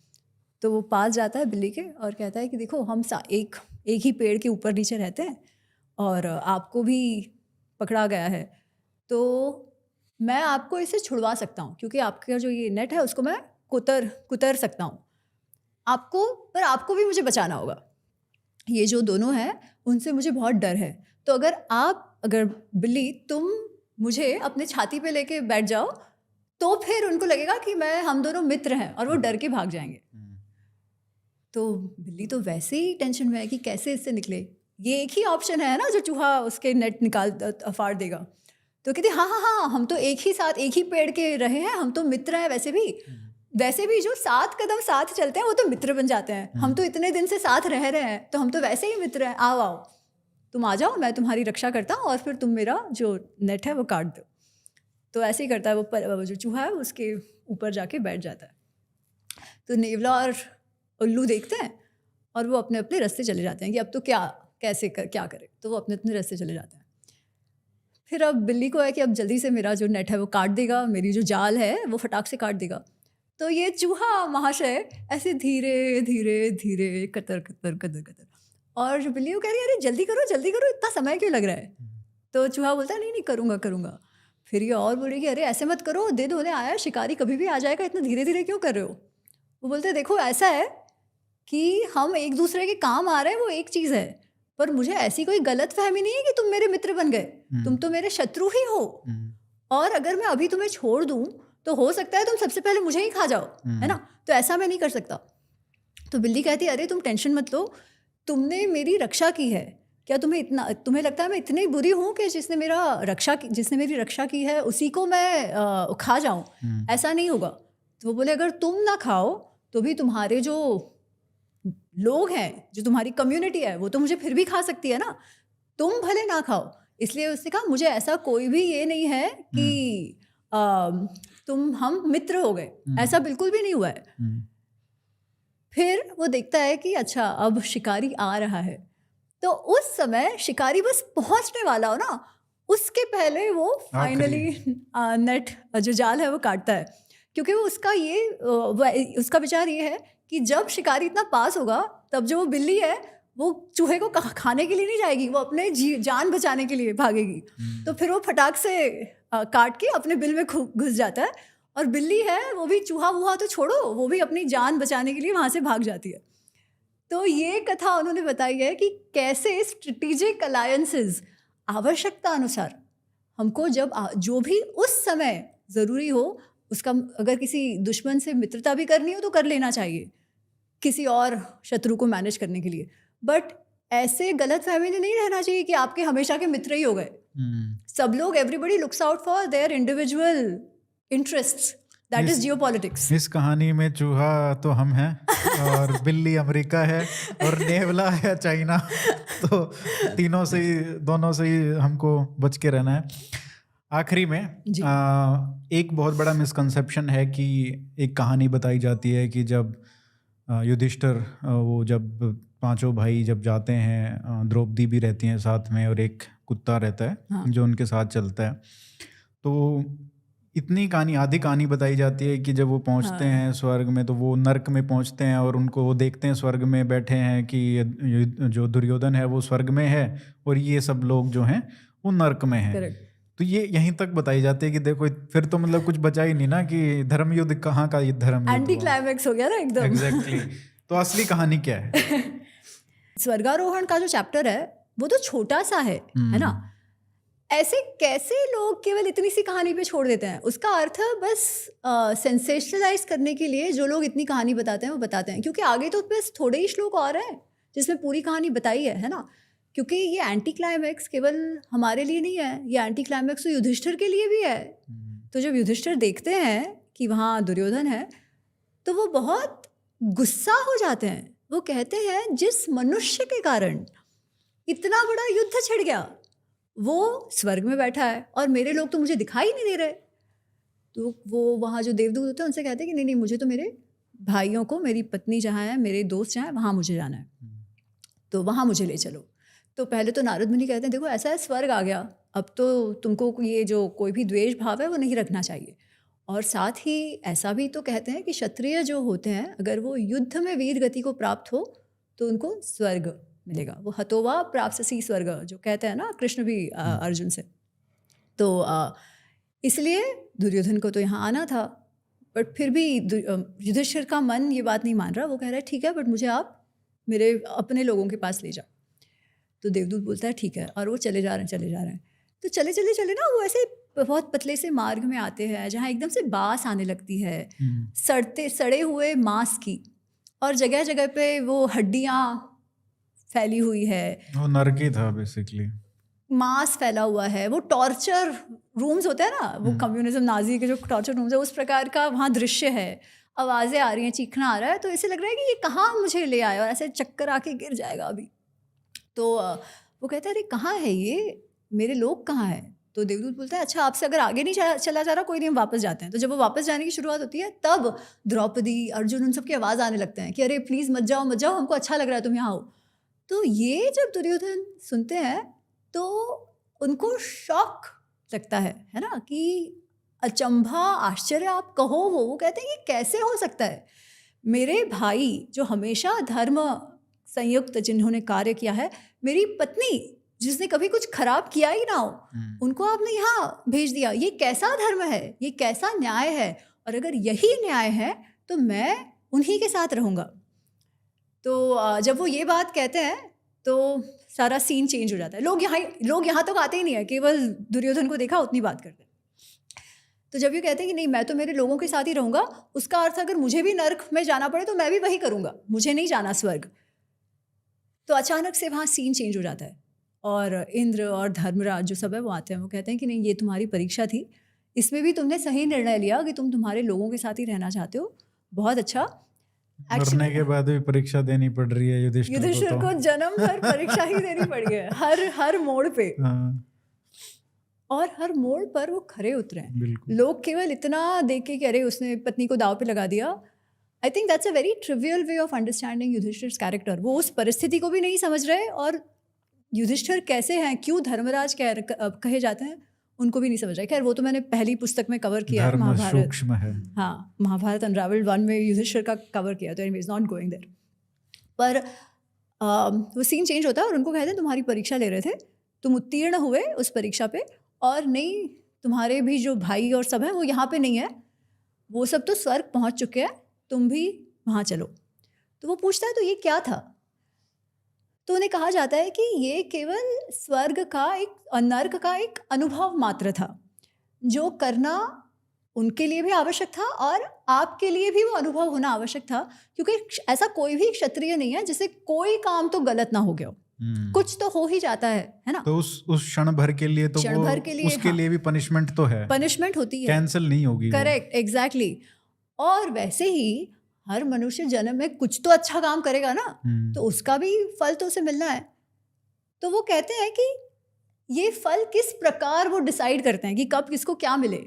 तो वो पास जाता है बिल्ली के और कहता है कि देखो हम एक ही पेड़ के ऊपर नीचे रहते हैं और आपको भी पकड़ा गया है, तो मैं आपको इसे छुड़वा सकता हूँ, क्योंकि आपका जो ये नेट है उसको मैं कुतर सकता हूँ आपको, पर आपको भी मुझे बचाना होगा। ये जो दोनों हैं उनसे मुझे बहुत डर है, तो अगर बिल्ली तुम मुझे अपने छाती पे लेके बैठ जाओ तो फिर उनको लगेगा कि हम दोनों मित्र हैं और वो डर के भाग जाएंगे। तो बिल्ली तो वैसे ही टेंशन में है कि कैसे इससे निकले, ये एक ही ऑप्शन है ना जो चूहा उसके नेट फाड़ देगा। तो कहती हाँ, हम तो एक ही साथ एक ही पेड़ के रहे हैं, हम तो मित्र हैं वैसे भी, वैसे भी जो 7 कदम साथ चलते हैं वो तो मित्र बन जाते हैं। हम तो इतने दिन से साथ रह रहे हैं तो हम तो वैसे ही मित्र हैं। आओ आओ तुम आ जाओ, मैं तुम्हारी रक्षा करता हूँ और फिर तुम मेरा जो नेट है वो काट दो। तो ऐसे ही करता है वो जो चूहा है उसके ऊपर जाके बैठ जाता है। तो नेवला और उल्लू देखते हैं और वो अपने अपने रास्ते चले जाते हैं कि अब तो क्या करें। तो वो अपने अपने रास्ते चले जाते हैं। फिर अब बिल्ली को है कि अब जल्दी से मेरा जो नेट है वो काट देगा, मेरी जो जाल है वो फटाक से काट देगा। तो ये चूहा महाशय ऐसे धीरे धीरे धीरे कतर कतर कतर कतर, और जो बिल्ली वो कह रही है अरे जल्दी करो इतना समय क्यों लग रहा है। तो चूहा बोलता है नहीं करूँगा। फिर ये और बोलेगी अरे ऐसे मत करो, दिन होने आया है, शिकारी कभी भी आ जाएगा, इतना धीरे धीरे क्यों कर रहे हो। वो बोलते हैं देखो ऐसा है कि हम एक दूसरे के काम आ रहे हैं वो एक चीज़ है, पर मुझे ऐसी कोई गलत फहमी नहीं है कि तुम मेरे मित्र बन गए, तुम तो मेरे शत्रु ही हो। और अगर मैं अभी तुम्हें छोड़ दूं तो हो सकता है तुम सबसे पहले मुझे ही खा जाओ, है ना। तो ऐसा मैं नहीं कर सकता। तो बिल्ली कहती है अरे तुम टेंशन मत लो, तुमने मेरी रक्षा की है, क्या तुम्हें लगता है मैं इतनी बुरी हूँ कि जिसने मेरी रक्षा की है उसी को मैं खा जाऊँ। ऐसा नहीं होगा। तो वो बोले अगर तुम ना खाओ तो भी तुम्हारे जो लोग हैं, जो तुम्हारी कम्युनिटी है, वो तो मुझे फिर भी खा सकती है ना, तुम भले ना खाओ। इसलिए उसने कहा मुझे ऐसा कोई भी ये नहीं है कि हम मित्र हो गए, ऐसा बिल्कुल भी नहीं हुआ है। फिर वो देखता है कि अच्छा अब शिकारी आ रहा है। तो उस समय शिकारी बस पहुंचने वाला हो ना, उसके पहले वो फाइनली नेट जो जाल है वो काटता है। क्योंकि वो उसका विचार ये है कि जब शिकारी इतना पास होगा तब जो वो बिल्ली है वो चूहे को खाने के लिए नहीं जाएगी, वो अपने जान बचाने के लिए भागेगी। तो फिर वो फटाक से काट के अपने बिल में घुस जाता है, और बिल्ली है वो भी चूहा वूहा तो छोड़ो, वो भी अपनी जान बचाने के लिए वहाँ से भाग जाती है। तो ये कथा उन्होंने बताई है कि कैसे स्ट्रेटेजिक अलायंसेस आवश्यकता अनुसार हमको जो भी उस समय ज़रूरी हो, उसका अगर किसी दुश्मन से मित्रता भी करनी हो तो कर लेना चाहिए किसी और शत्रु को मैनेज करने के लिए। बट ऐसे गलत फहमी में नहीं रहना चाहिए कि आपके हमेशा के मित्र ही हो गए। सब लोग, everybody looks out for their individual interests, that is geopolitics. इस कहानी में चूहा तो हम हैं और बिल्ली अमेरिका है और नेवला है चाइना। तो दोनों से ही हमको बच के रहना है। आखिरी में एक बहुत बड़ा मिसकंसेप्शन है कि एक कहानी बताई जाती है कि जब युधिष्ठिर वो जब पांचों भाई जब जाते हैं, द्रौपदी भी रहती हैं साथ में और एक कुत्ता रहता है जो उनके साथ चलता है, तो इतनी आधी कहानी बताई जाती है कि जब वो पहुंचते हैं स्वर्ग में तो वो नर्क में पहुंचते हैं और उनको वो देखते हैं स्वर्ग में बैठे हैं कि जो दुर्योधन है वो स्वर्ग में है और ये सब लोग जो हैं वो नर्क में हैं। तो ये यहीं तक बताई जाती है कि देखो फिर तो मतलब कुछ बचा ही नहीं ना, कि धर्म युद्ध कहाँ का, ये धर्म एंटी क्लाइमैक्स हो गया ना एकदम। एग्जैक्टली। तो असली कहानी क्या है? स्वर्गारोहण का जो चैप्टर है वो तो छोटा सा है ना। ऐसे कैसे लोग केवल इतनी सी कहानी पे छोड़ देते हैं? उसका अर्थ बस सेंसेशनलाइज करने के लिए जो लोग इतनी कहानी बताते हैं वो बताते हैं, क्योंकि आगे तो बस थोड़े ही श्लोक और हैं जिसमें पूरी कहानी बताई है ना। क्योंकि ये एंटी क्लाइमैक्स केवल हमारे लिए नहीं है, ये एंटी क्लाइमैक्स तो युधिष्ठिर के लिए भी है। तो जब युधिष्ठिर देखते हैं कि वहाँ दुर्योधन है तो वो बहुत गुस्सा हो जाते हैं। वो कहते हैं जिस मनुष्य के कारण इतना बड़ा युद्ध छिड़ गया वो स्वर्ग में बैठा है और मेरे लोग तो मुझे दिखाई नहीं दे रहे। तो वो वहाँ जो देवदूत होते हैं उनसे कहते हैं कि नहीं मुझे तो मेरे भाइयों को, मेरी पत्नी जहाँ है, मेरे दोस्त जहाँ है, वहाँ मुझे जाना है, तो वहाँ मुझे ले चलो। तो पहले तो नारद मुनि कहते हैं देखो ऐसा है, स्वर्ग आ गया, अब तो तुमको ये जो कोई भी द्वेष भाव है वो नहीं रखना चाहिए। और साथ ही ऐसा भी तो कहते हैं कि क्षत्रिय जो होते हैं अगर वो युद्ध में वीर गति को प्राप्त हो तो उनको स्वर्ग मिलेगा। वो हतोवा प्राप्स्यसि स्वर्ग जो कहते हैं ना कृष्ण भी अर्जुन से। तो इसलिए दुर्योधन को तो यहाँ आना था, बट फिर भी युधिष्ठिर का मन ये बात नहीं मान रहा। वो कह रहा है ठीक है बट मुझे आप मेरे अपने लोगों के पास ले जाओ। तो देवदूत बोलता है ठीक है, और वो चले जा रहे हैं। तो चले ना वो ऐसे बहुत पतले से मार्ग में आते हैं जहाँ एकदम से बास आने लगती है, सड़े हुए मांस की, और जगह जगह पे वो हड्डियाँ फैली हुई है। वो नरक ही था बेसिकली, मांस फैला हुआ है। वो टॉर्चर रूम्स होते हैं ना, वो कम्युनिज्म नाजी के जो टॉर्चर रूम्स है उस प्रकार का वहाँ दृश्य है। आवाज़ें आ रही हैं, चीखना आ रहा है, तो ऐसे लग रहा है कि ये कहाँ मुझे ले आया और ऐसे चक्कर आके गिर जाएगा अभी। तो वो कहता है अरे कहाँ है ये, मेरे लोग कहाँ हैं? तो देवदूत बोलता है अच्छा आपसे अगर आगे नहीं चला जा रहा, कोई नहीं, हम वापस जाते हैं। तो जब वो वापस जाने की शुरुआत होती है तब द्रौपदी, अर्जुन, उन सबकी आवाज़ आने लगते हैं कि अरे प्लीज़ मत जाओ मत जाओ, हमको अच्छा लग रहा है तुम यहाँ आओ। तो ये जब दुर्योधन सुनते हैं तो उनको शॉक लगता है ना, कि अचंभा, आश्चर्य आप कहो, वो कहते हैं ये कैसे हो सकता है, मेरे भाई जो हमेशा धर्म संयुक्त जिन्होंने कार्य किया है, मेरी पत्नी जिसने कभी कुछ खराब किया ही ना हो, उनको आपने यहाँ भेज दिया, ये कैसा धर्म है, ये कैसा न्याय है, और अगर यही न्याय है तो मैं उन्हीं के साथ रहूँगा। तो जब वो ये बात कहते हैं तो सारा सीन चेंज हो जाता है। लोग यहाँ तक आते ही नहीं है, केवल दुर्योधन को देखा उतनी बात करते हैं। तो जब ये कहते हैं कि नहीं मैं तो मेरे लोगों के साथ ही रहूँगा, उसका अर्थ अगर मुझे भी नर्क में जाना पड़े तो मैं भी वही करूँगा, मुझे नहीं जाना स्वर्ग। तो अचानक से वहाँ सीन चेंज हो जाता है और इंद्र और धर्मराज जो सब है वो आते हैं। वो कहते हैं कि नहीं ये तुम्हारी परीक्षा थी, इसमें भी तुमने सही निर्णय लिया कि तुम तुम्हारे लोगों के साथ ही रहना चाहते हो, बहुत अच्छा। मरने के बाद भी परीक्षा देनी पड़ रही है युधिष्ठिर को जन्म भर परीक्षा ही देनी पड़ी है, हर मोड़ पे। और हर मोड़ पर वो खरे उतरे हैं। लोग केवल इतना देख के कि अरे उसने पत्नी को दाव पे लगा दिया, I think that's a very trivial way of understanding Yudhishthira character. वो उस परिस्थिति को भी नहीं समझ रहे और युधिष्ठिर कैसे हैं, क्यों धर्मराज कहे जाते हैं, उनको भी नहीं समझ रहे। खैर वो तो मैंने पहली पुस्तक में कवर किया है, महाभारत सूक्ष्म है। हाँ, महाभारत अनरावेल्ड 1 में युधिष्ठिर का कवर किया, तो एनीवेज नॉट गोइंग देयर। पर वो सीन चेंज होता है और उनको कहते हैं तुम्हारी परीक्षा ले रहे थे, तुम उत्तीर्ण हुए उस परीक्षा पे, और नहीं तुम्हारे भी जो भाई और सब हैं वो यहाँ पे नहीं है, वो सब तो स्वर्ग पहुँच चुके हैं, तुम भी वहाँ चलो। तो वो पूछता है तो ये क्या था? तो उन्हें कहा जाता है कि ये केवल स्वर्ग का एक नर्क का एक अनुभव मात्र था, जो करना उनके लिए भी आवश्यक था और आपके लिए भी वो अनुभव होना आवश्यक था, क्योंकि ऐसा कोई भी क्षत्रिय नहीं है जिसे कोई काम तो गलत ना हो गया हो, कुछ तो हो ही जाता है ना। तो उस क्षण भर के लिए तो वो उसके लिए भी पनिशमेंट तो है, पनिशमेंट होती है, कैंसिल नहीं होगी। Correct, exactly. और वैसे ही हर मनुष्य जन्म में कुछ तो अच्छा काम करेगा ना, तो उसका भी फल तो उसे मिलना है। तो वो कहते हैं कि ये फल किस प्रकार वो डिसाइड करते हैं कि कब किसको क्या मिले।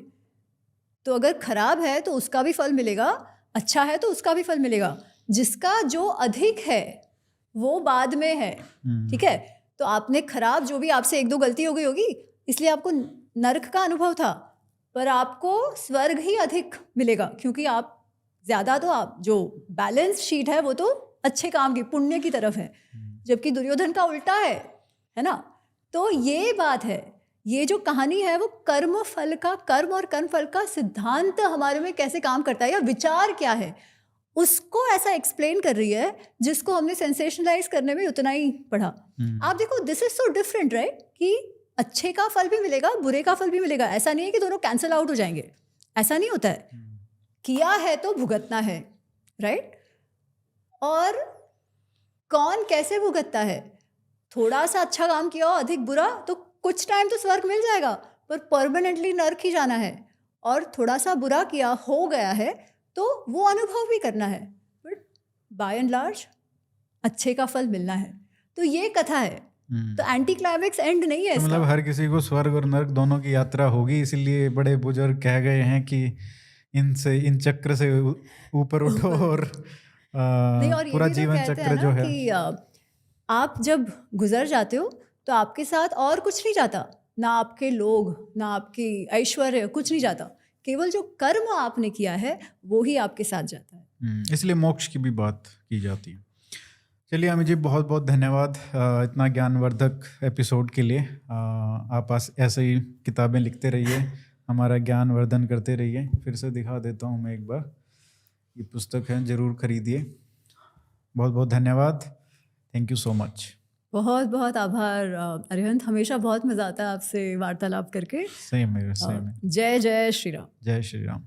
तो अगर खराब है तो उसका भी फल मिलेगा, अच्छा है तो उसका भी फल मिलेगा, जिसका जो अधिक है वो बाद में है, ठीक है। तो आपने खराब, जो भी आपसे 1-2 गलती हो गई होगी, इसलिए आपको नरक का अनुभव था, पर आपको स्वर्ग ही अधिक मिलेगा, क्योंकि आप ज़्यादा, तो आप जो बैलेंस शीट है वो तो अच्छे काम की, पुण्य की तरफ है, जबकि दुर्योधन का उल्टा है ना। तो ये बात है, ये जो कहानी है वो कर्म और कर्म फल का सिद्धांत हमारे में कैसे काम करता है, या विचार क्या है, उसको ऐसा एक्सप्लेन कर रही है, जिसको हमने सेंसेशनलाइज करने में उतना ही पढ़ा। आप देखो, this is so different, right, कि अच्छे का फल भी मिलेगा, बुरे का फल भी मिलेगा। ऐसा नहीं है कि दोनों कैंसिल आउट हो जाएंगे, ऐसा नहीं होता है। किया है तो भुगतना है, राइट। और कौन कैसे भुगतता है, थोड़ा सा अच्छा काम किया हो, अधिक बुरा, तो कुछ टाइम तो स्वर्ग मिल जाएगा, पर परमानेंटली नर्क ही जाना है। और थोड़ा सा बुरा किया हो गया है तो वो अनुभव भी करना है, बट बाय एंड लार्ज अच्छे का फल मिलना है। तो ये कथा है, तो एंटी क्लाइमेक्स एंड नहीं है, तो मतलब हर किसी को स्वर्ग और नर्क दोनों की यात्रा होगी, इसलिए बड़े बुजुर्ग कह गए हैं कि इन चक्र से ऊपर उठो और पूरा जीवन चक्र जो है कि आप जब गुजर जाते हो तो आपके साथ और कुछ नहीं जाता, ना आपके लोग, ना आपकी ऐश्वर्य, कुछ नहीं जाता, केवल जो कर्म आपने किया है वो ही आपके साथ जाता है। इसलिए मोक्ष की भी बात की जाती है। चलिए अमित जी, बहुत बहुत धन्यवाद इतना ज्ञानवर्धक एपिसोड के लिए। आप ऐसे ही किताबें लिखते रहिए, हमारा ज्ञान वर्धन करते रहिए। फिर से दिखा देता हूँ मैं एक बार, ये पुस्तक है, ज़रूर खरीदिए। बहुत बहुत धन्यवाद, थैंक यू सो मच। बहुत बहुत आभार अरिहंत, हमेशा बहुत मज़ा आता है आपसे वार्तालाप करके। सेम है। जय जय श्री राम। जय श्री राम।